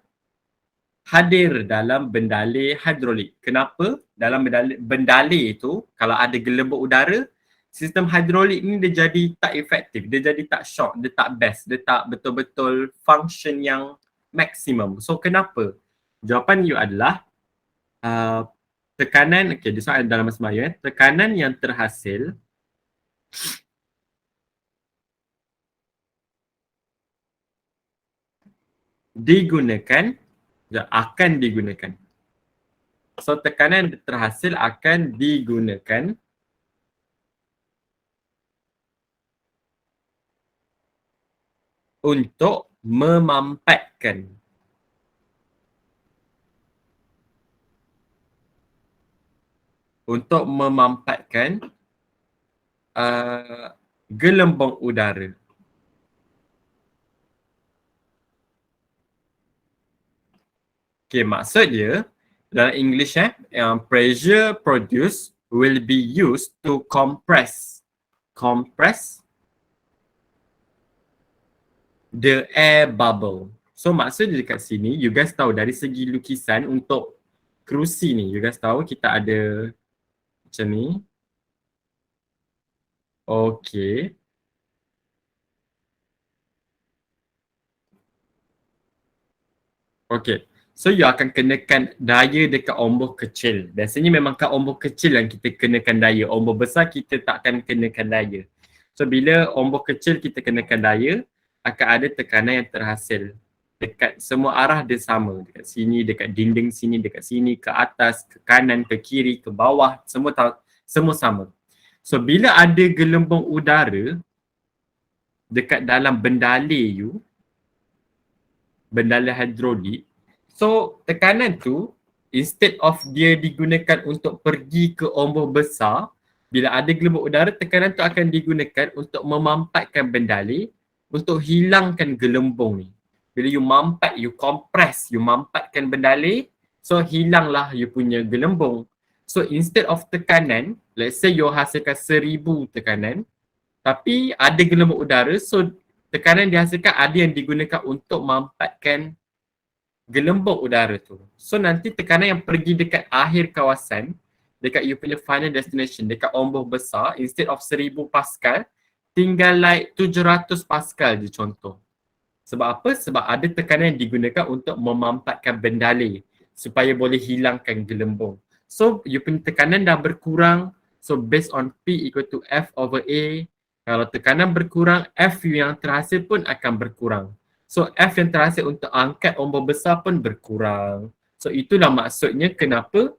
hadir dalam bendalai hidrolik? Kenapa? Dalam bendalai itu, kalau ada gelembung udara, sistem hidrolik ni dia jadi tak efektif, dia jadi tak short, dia tak best, dia tak betul-betul function yang maksimum. So kenapa? Jawapan you adalah tekanan, okay, this one dalam bahasa Melayu, tekanan yang terhasil digunakan, akan digunakan. So tekanan yang terhasil akan digunakan untuk memampatkan gelembung udara. Okay, maksud dia dalam English pressure produced will be used to compress the air bubble. So maksud dia dekat sini, you guys tahu dari segi lukisan untuk kerusi ni, you guys tahu kita ada macam ni. Okay. Okay. So you akan kenakan daya dekat ombak kecil. Biasanya memang kat ombak kecil yang kita kenakan daya. Ombak besar kita takkan kenakan daya. So bila ombak kecil kita kenakan daya, akan ada tekanan yang terhasil. Dekat semua arah dia sama. Dekat sini, dekat dinding sini, dekat sini, ke atas, ke kanan, ke kiri, ke bawah. Semua sama. So bila ada gelembung udara dekat dalam bendalai you, bendalai hidrolik, so tekanan tu instead of dia digunakan untuk pergi ke ombak besar, bila ada gelembung udara, tekanan tu akan digunakan untuk memampatkan bendalai untuk hilangkan gelembung ni. Bila you mampat, you compress, you mampatkan bendalai, so hilanglah you punya gelembung. So instead of tekanan, let's say you hasilkan 1000 tekanan, tapi ada gelembung udara, so tekanan dihasilkan ada yang digunakan untuk mampatkan gelembung udara tu. So nanti tekanan yang pergi dekat akhir kawasan, dekat you punya final destination, dekat ombak besar, instead of 1000 Pascal, tinggal like 700 Pascal je contoh. Sebab apa? Sebab ada tekanan yang digunakan untuk memampatkan bendalai supaya boleh hilangkan gelembung. So you punya tekanan dah berkurang, so based on P equal to F over A, kalau tekanan berkurang, F yang terhasil pun akan berkurang. So F yang terhasil untuk angkat ombak besar pun berkurang. So itulah maksudnya kenapa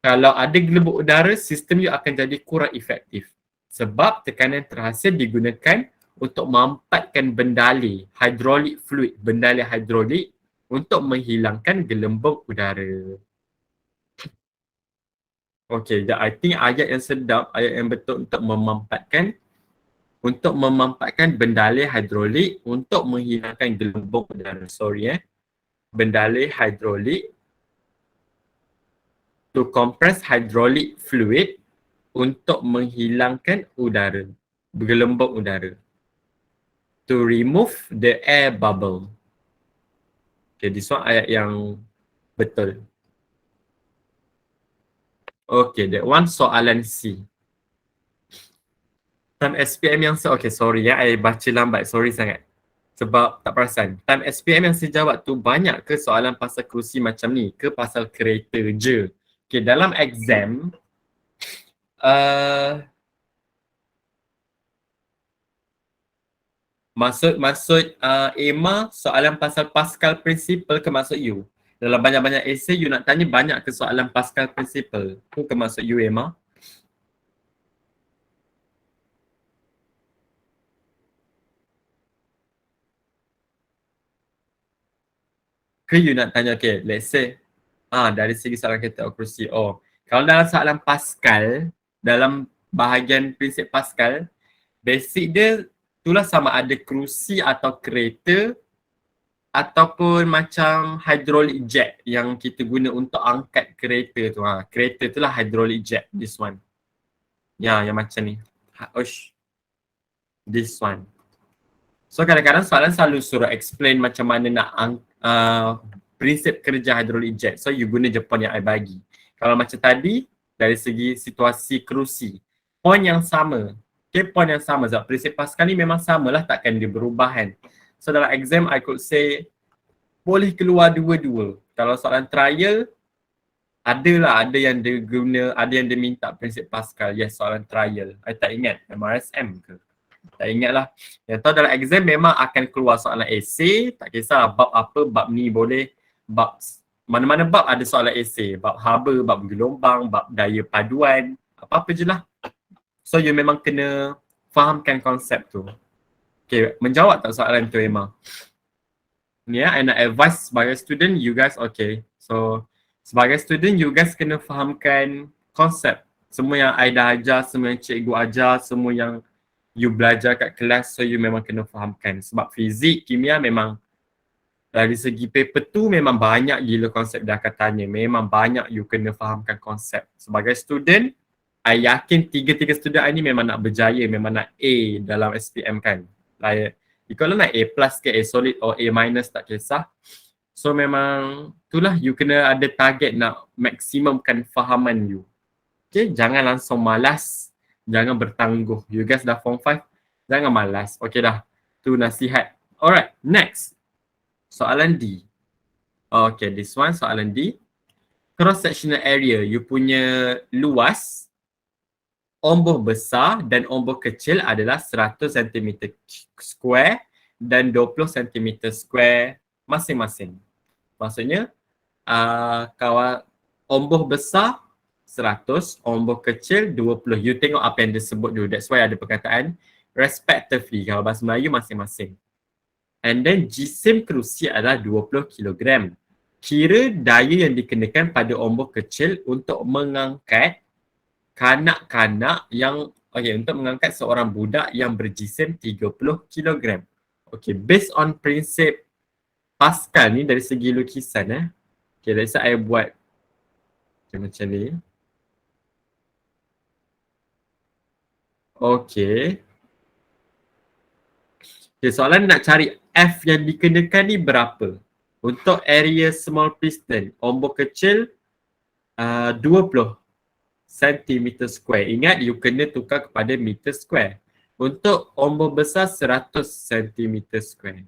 kalau ada gelembung udara, sistem you akan jadi kurang efektif. Sebab tekanan terhasil digunakan untuk mampatkan bendalai hidrolik fluid, bendalai hidrolik untuk menghilangkan gelembung udara. Okay, I think ayat yang sedap, ayat yang betul untuk memampatkan bendalai hidrolik untuk menghilangkan gelembung udara. Bendalai hidrolik to compress hydraulic fluid untuk menghilangkan udara, gelembung udara. To remove the air bubble. Okay, this one ayat yang betul. Okay, that one soalan C. Time SPM yang okay, sorry ya, I baca lambat, sorry sangat. Sebab tak perasan. Time SPM yang saya jawab tu banyak ke soalan pasal kerusi macam ni ke pasal kereta je? Okay, dalam exam, Maksud Emma soalan pasal Pascal Principle ke maksud you? Dalam banyak-banyak essay you nak tanya banyak ke soalan Pascal Principle? Tu ke maksud you Emma? Ke you nak tanya, okay, let's say dari segi soalan kereta akurusi. Oh, kalau dalam soalan Pascal, dalam bahagian prinsip Pascal, basic dia itulah sama ada kerusi atau kereta ataupun macam hydraulic jet yang kita guna untuk angkat kereta tu. Kereta itulah hydraulic jet, this one. Ya, yang macam ni. This one. So kadang-kadang soalan selalu suruh explain macam mana nak prinsip kerja hydraulic jet. So you guna je point yang I bagi. Kalau macam tadi, dari segi situasi kerusi, point yang sama. Okay, point yang sama. Sebab prinsip Pascal ni memang samalah, takkan dia berubah kan. So dalam exam, I could say boleh keluar dua-dua. Kalau soalan trial, ada yang dia guna, ada yang dia minta prinsip Pascal. Yes, soalan trial. I tak ingat, MRSM ke? Tak ingat lah. Yang tahu dalam exam memang akan keluar soalan essay. Tak kisah bab apa, bab ni boleh. Bab mana-mana bab ada soalan essay. Bab haba, bab gelombang, bab daya paduan. Apa-apa je lah. So you memang kena fahamkan konsep tu. Okay, menjawab tak soalan tu Emma? Yeah, and I advise sebagai student, you guys okay. So sebagai student, you guys kena fahamkan konsep. Semua yang I dah ajar, semua yang cikgu ajar, semua yang you belajar kat kelas, so you memang kena fahamkan. Sebab fizik, kimia memang dari segi paper tu memang banyak gila konsep dia akan tanya. Memang banyak you kena fahamkan konsep. Sebagai student, I yakin tiga-tiga student I ni memang nak berjaya, memang nak A dalam SPM kan. Like, kalau nak A plus ke A solid or A minus tak kisah. So memang itulah you kena ada target nak maksimumkan fahaman you. Okay, jangan langsung malas. Jangan bertangguh. You guys dah form 5, jangan malas. Okay dah. Tu nasihat. Alright, next. Soalan D. Okay, this one soalan D. Cross sectional area. You punya luas, omboh besar dan omboh kecil adalah 100 cm square dan 20 cm square masing-masing. Maksudnya, kalau omboh besar 100, omboh kecil 20. You tengok apa yang disebut dulu. That's why ada perkataan respectively. Kalau bahasa Melayu masing-masing. And then jisim kerusi adalah 20 kg. Kira daya yang dikenakan pada omboh kecil untuk mengangkat kanak-kanak yang untuk mengangkat seorang budak yang berjisim 30 kg. Okay, based on prinsip Pascal ni dari segi lukisan Okay, let's say I buat macam ni. Okay. Okay, soalan nak cari F yang dikenakan ni berapa? Untuk area small piston, omboh kecil 20 cm square. Ingat, you kena tukar kepada meter square. Untuk omboh besar 100 cm square.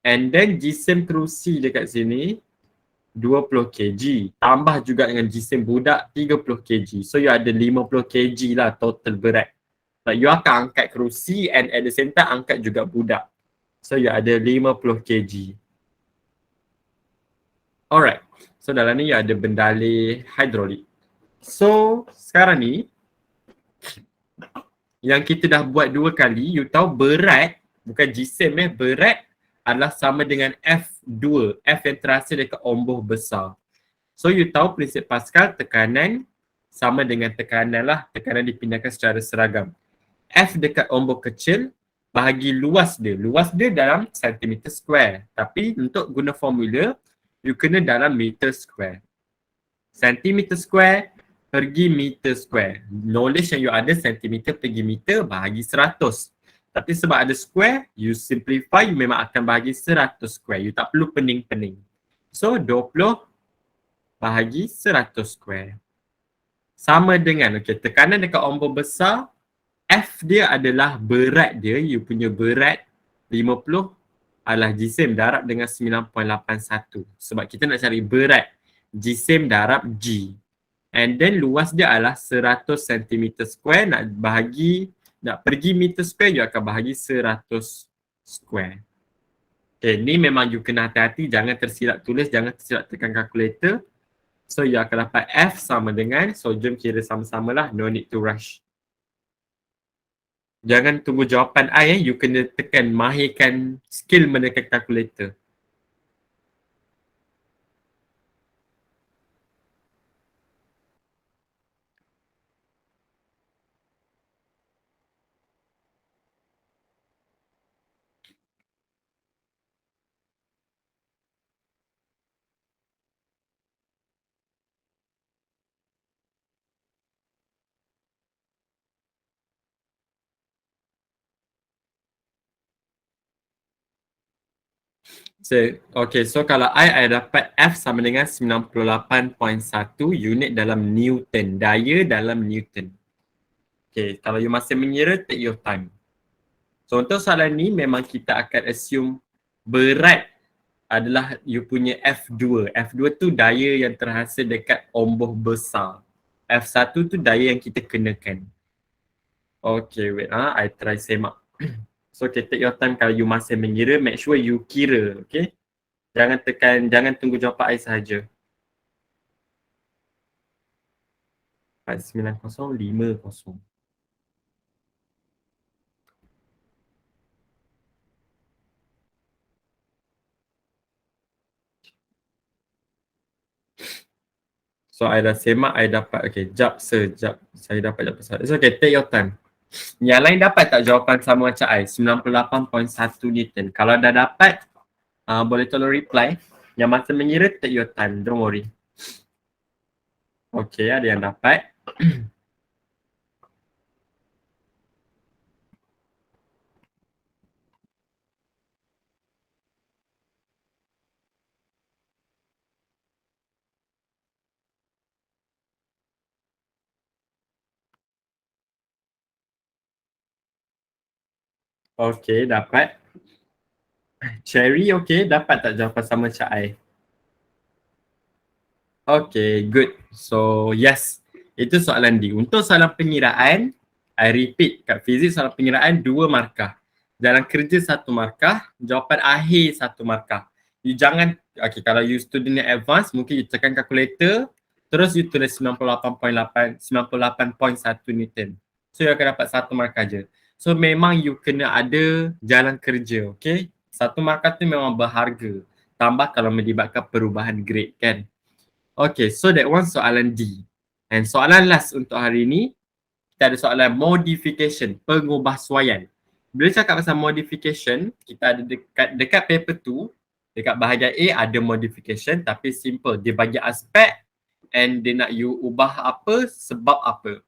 And then jisim kerusi dekat sini 20 kg. Tambah juga dengan jisim budak 30 kg. So you ada 50 kg lah total berat. Like you akan angkat kerusi and at the same time angkat juga budak. So you ada 50 kg. Alright. So dalam ni you ada bendalih hidrolik. So sekarang ni yang kita dah buat 2 kali, you tahu berat, bukan jisim berat adalah sama dengan F2. F yang terhasil dekat omboh besar. So you tahu prinsip Pascal, tekanan sama dengan tekanan lah. Tekanan dipindahkan secara seragam. F dekat omboh kecil, bahagi luas dia. Luas dia dalam cm square. Tapi untuk guna formula, you kena dalam meter square. Cm square pergi meter square. Knowledge yang you ada, cm pergi meter bahagi 100. Tapi sebab ada square, you simplify, you memang akan bahagi 100 square. You tak perlu pening-pening. So, 20 bahagi 100 square. Sama dengan, tekanan dekat omboh besar, F dia adalah berat dia, you punya berat 50 adalah jisim darab dengan 9.81. Sebab kita nak cari berat jisim darab G. And then luas dia adalah 100 cm square nak bahagi nak pergi meter square, you akan bahagi 100 square. Okay, ni memang you kena hati-hati, jangan tersilap tulis, jangan tersilap tekan kalkulator. So you akan dapat F sama dengan, so jom kira sama-sama lah, no need to rush. Jangan tunggu jawapan I, you kena tekan, mahirkan skill menekan kalkulator. So, okay, so kalau I dapat F sama dengan 98.1 unit dalam Newton, daya dalam Newton. Okay, kalau you masih mengira, take your time. So untuk soalan ni memang kita akan assume berat adalah you punya F2. F2 tu daya yang terhasil dekat omboh besar. F1 tu daya yang kita kenakan. Okay, wait I try semak. So okay, take your time kalau you masih mengira, make sure you kira, okay? Jangan tekan, jangan tunggu jawapan I sahaja. 4950. So I dah semak, I dapat, okay, sejap saya dapat jawapan soalan. It's okay, take your time. Yang lain dapat tak jawapan sama macam I? 98.1 Newton. Kalau dah dapat, boleh tolong reply. Yang masa mengira, take your time, don't worry. Okay, ada yang dapat. Okay, dapat. Cherry, okay, dapat tak jawapan sama macam I? Okay, good. So, yes. Itu soalan D. Untuk soalan pengiraan, I repeat, kat fizik soalan pengiraan 2 markah. Dalam kerja 1 markah, jawapan akhir 1 markah. You jangan, okay, kalau you student yang advance, mungkin you tekan kalkulator, terus you tulis 98.1 Newton. So, you akan dapat 1 markah je. So, memang you kena ada jalan kerja, okay? 1 markah tu memang berharga. Tambah kalau melibatkan perubahan grade, kan? Okay, so that one soalan D. And soalan last untuk hari ini, kita ada soalan modification, pengubahsuaian. Bila cakap pasal modification, kita ada dekat paper tu, dekat bahagian A ada modification tapi simple. Dia bagi aspek and dia nak you ubah apa, sebab apa.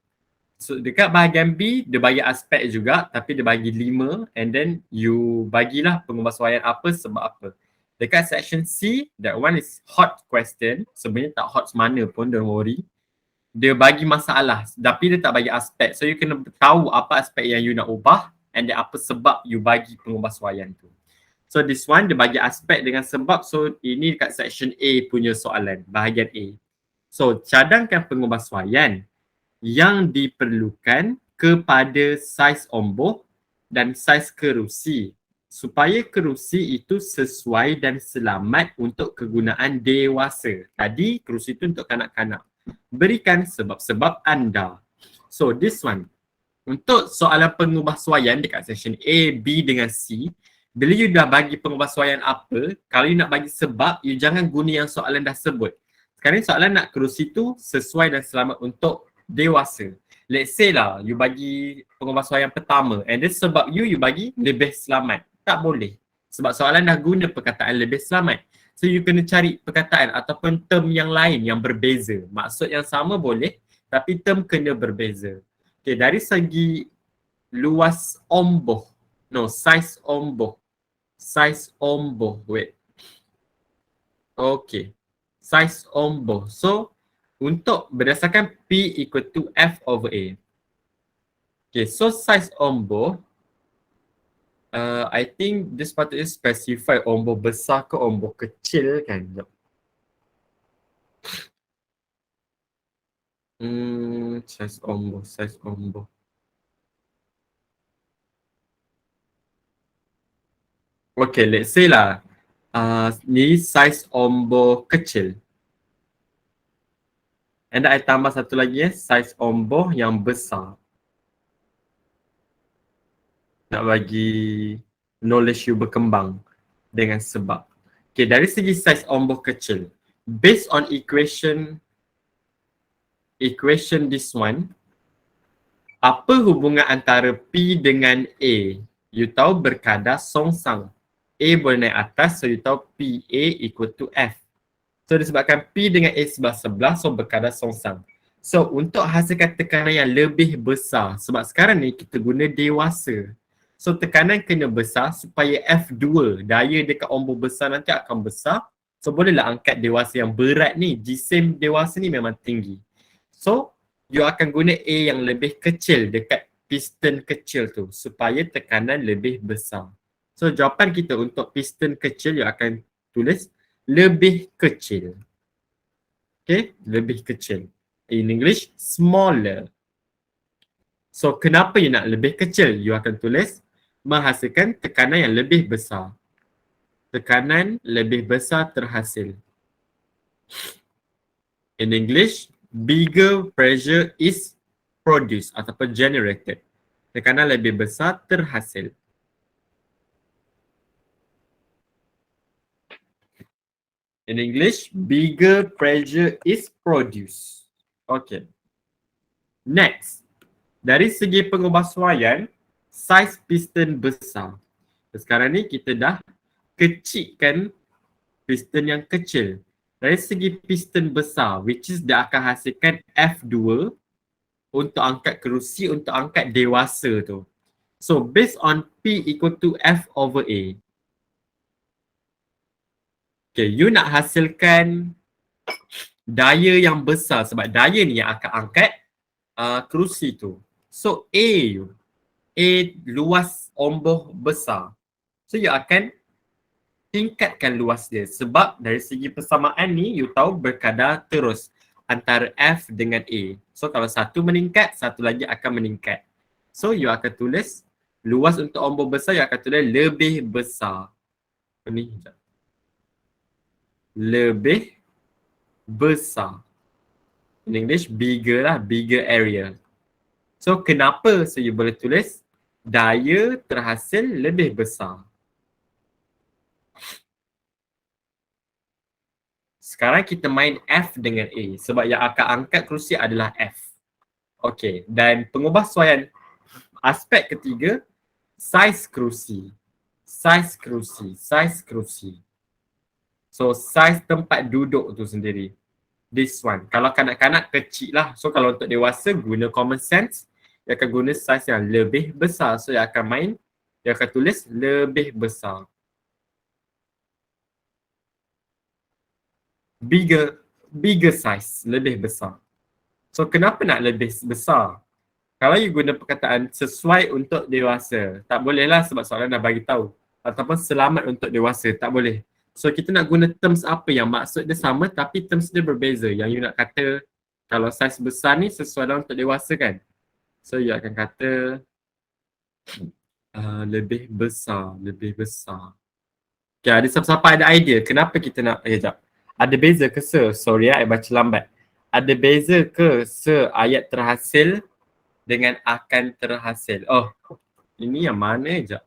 So dekat bahagian B, dia bagi aspek juga tapi dia bagi 5 and then you bagilah pengubahsuaian apa, sebab apa. Dekat section C, that one is hot question. Sebenarnya tak hot semana pun, don't worry. Dia bagi masalah tapi dia tak bagi aspek. So you kena tahu apa aspek yang you nak ubah and then apa sebab you bagi pengubahsuaian tu. So this one dia bagi aspek dengan sebab. So ini dekat section A punya soalan, bahagian A. So cadangkan pengubahsuaian yang diperlukan kepada saiz omboh dan saiz kerusi supaya kerusi itu sesuai dan selamat untuk kegunaan dewasa. Tadi kerusi itu untuk kanak-kanak. Berikan sebab-sebab anda. So this one, untuk soalan pengubahsuaian dekat section A, B dengan C, bila you dah bagi pengubahsuaian apa, kalau you nak bagi sebab, you jangan guna yang soalan dah sebut. Sekarang soalan nak kerusi tu sesuai dan selamat untuk dewasa. Let's say lah, you bagi pengubahsuaian pertama and then sebab you bagi lebih selamat. Tak boleh. Sebab soalan dah guna perkataan lebih selamat. So you kena cari perkataan ataupun term yang lain yang berbeza. Maksud yang sama boleh tapi term kena berbeza. Okay, dari segi luas omboh. No, size omboh. Size omboh, wait. Okay. Size omboh. So, untuk berdasarkan P equal to F over A. Okay, so size omboh, I think this patutnya specify omboh besar ke omboh kecil kan. Size omboh, size omboh. Okay, let's say lah, ni saiz ombor kecil. And I tambah satu lagi saiz ombor yang besar. Nak bagi knowledge you berkembang dengan sebab. Okay, dari segi saiz ombor kecil, based on equation this one, apa hubungan antara P dengan A? You tahu berkadar songsang. A boleh naik atas, so you tahu PA equal to F. So disebabkan P dengan A sebelah-sebelah, so berkadar songsang. So untuk hasilkan tekanan yang lebih besar, sebab sekarang ni kita guna dewasa. So tekanan kena besar supaya F2, daya dekat ombor besar nanti akan besar. So bolehlah angkat dewasa yang berat ni, jisim dewasa ni memang tinggi. So you akan guna A yang lebih kecil dekat piston kecil tu supaya tekanan lebih besar. So jawapan kita untuk piston kecil, you akan tulis lebih kecil. Okay, lebih kecil. In English, smaller. So kenapa you nak lebih kecil? You akan tulis menghasilkan tekanan yang lebih besar. Tekanan lebih besar terhasil. In English, bigger pressure is produced ataupun generated. Tekanan lebih besar terhasil. In English, bigger pressure is produced. Okay. Next, dari segi pengubahsuaian, saiz piston besar. Sekarang ni kita dah kecilkan piston yang kecil. Dari segi piston besar, which is dia akan hasilkan F2 untuk angkat kerusi, untuk angkat dewasa tu. So based on P equal to F over A. Okay, you nak hasilkan daya yang besar sebab daya ni yang akan angkat kerusi tu. So A luas ombor besar. So you akan tingkatkan luas dia sebab dari segi persamaan ni you tahu berkadar terus antara F dengan A. So kalau satu meningkat, satu lagi akan meningkat. So you akan tulis luas untuk ombor besar, you akan tulis lebih besar. Ini lebih besar. In English, bigger lah, bigger area. So kenapa? So you boleh tulis daya terhasil lebih besar. Sekarang kita main F dengan A sebab yang akan angkat kerusi adalah F. Okey, dan pengubahsuaian aspek ketiga, saiz kerusi. Saiz kerusi, saiz kerusi. So saiz tempat duduk tu sendiri. This one. Kalau kanak-kanak kecil lah. So kalau untuk dewasa guna common sense, dia akan guna saiz yang lebih besar. So dia akan main, dia akan tulis lebih besar. Bigger size, lebih besar. So kenapa nak lebih besar? Kalau you guna perkataan sesuai untuk dewasa, tak boleh lah sebab soalan dah bagi tahu. Ataupun selamat untuk dewasa, tak boleh. So kita nak guna terms apa yang maksud dia sama tapi terms dia berbeza. Yang you nak kata kalau saiz besar ni sesuai lah untuk dewasa kan. So you akan kata lebih besar, lebih besar. Okay, ada siapa-siapa ada idea kenapa kita nak, sekejap. Ada beza ke se? Sorry I baca lambat. Ada beza ke se ayat terhasil dengan akan terhasil? Oh, ini yang mana sekejap.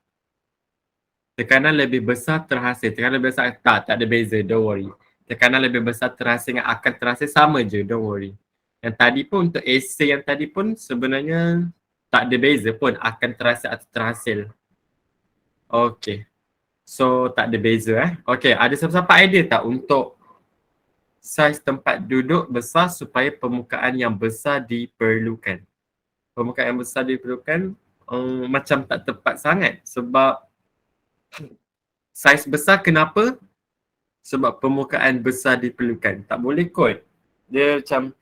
Tekanan lebih besar terhasil. Tekanan lebih besar, tak ada beza, don't worry. Tekanan lebih besar terhasil dengan akan terhasil sama je, don't worry. Yang tadi pun untuk essay yang tadi pun sebenarnya tak ada beza pun akan terhasil atau terhasil. Okay. So tak ada beza Okay, ada siapa-siapa idea tak untuk saiz tempat duduk besar supaya permukaan yang besar diperlukan? Permukaan yang besar diperlukan macam tak tepat sangat sebab saiz besar kenapa? Sebab permukaan besar diperlukan. Tak boleh kot. Dia macam,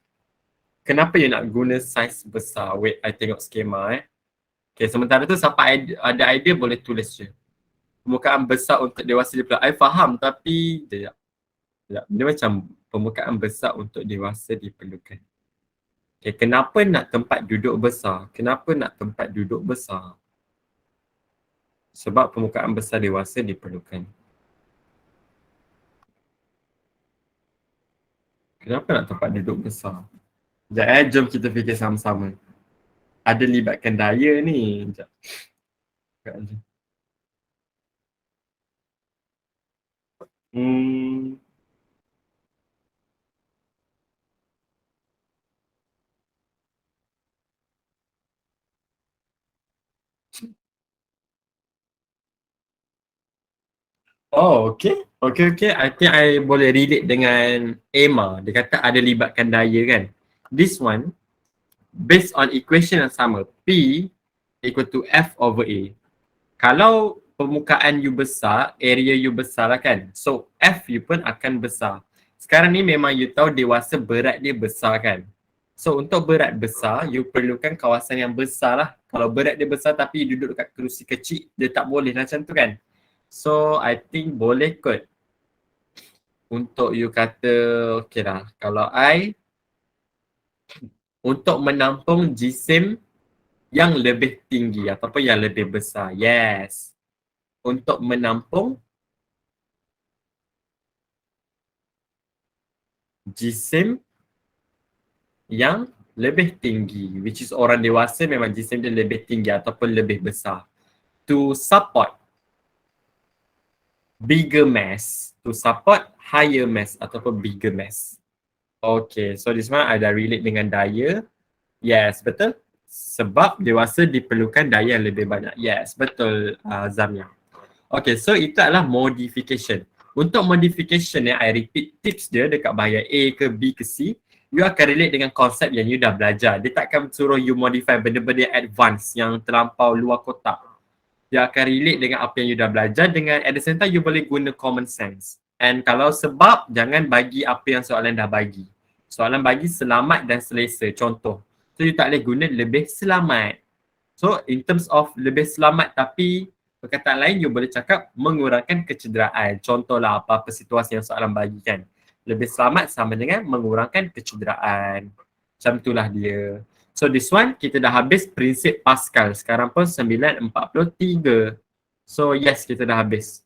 kenapa you nak guna saiz besar? Wait, I tengok skema Okay, sementara tu siapa ada idea boleh tulis je. Permukaan besar untuk dewasa diperlukan. I faham tapi, dia macam permukaan besar untuk dewasa diperlukan. Okay, kenapa nak tempat duduk besar? Kenapa nak tempat duduk besar? Sebab permukaan besar dewasa diperlukan. Kenapa nak tempat duduk besar? Sekejap jom kita fikir sama-sama. Ada libatkan daya ni. Sekejap. Hmm. Oh, okay. Okay. I think I boleh relate dengan Emma. Dia kata ada libatkan daya kan. This one, based on equation yang sama, P equal to F over A. Kalau permukaan you besar, area you besar lah kan. So, F you pun akan besar. Sekarang ni memang you tahu dewasa berat dia besar kan. So, untuk berat besar, you perlukan kawasan yang besar lah. Kalau berat dia besar tapi you duduk dekat kerusi kecil, dia tak boleh lah macam tu kan. So, I think boleh kot. Untuk you kata, okay lah. Kalau I, untuk menampung jisim yang lebih tinggi ataupun yang lebih besar. Yes. Untuk menampung jisim yang lebih tinggi, which is orang dewasa memang jisim dia lebih tinggi ataupun lebih besar. To support bigger mass, to support higher mass ataupun bigger mass. Okay, so this one I dah relate dengan daya. Yes, betul. Sebab dewasa diperlukan daya yang lebih banyak. Yes, betul Zamia. Okay, so itu adalah modification. Untuk modification I repeat tips dia dekat bahaya A ke B ke C, you akan relate dengan konsep yang you dah belajar. Dia takkan suruh you modify benda-benda advance yang terlampau luar kotak. Dia akan relate dengan apa yang you dah belajar dengan at the same time you boleh guna common sense. And kalau sebab, jangan bagi apa yang soalan dah bagi. Soalan bagi selamat dan selesa, contoh. So you tak boleh guna lebih selamat. So in terms of lebih selamat tapi perkataan lain you boleh cakap mengurangkan kecederaan. Contohlah apa-apa situasi yang soalan bagi kan. Lebih selamat sama dengan mengurangkan kecederaan. Macam itulah dia. So this one kita dah habis prinsip Pascal. Sekarang pun 9.43. So yes, kita dah habis.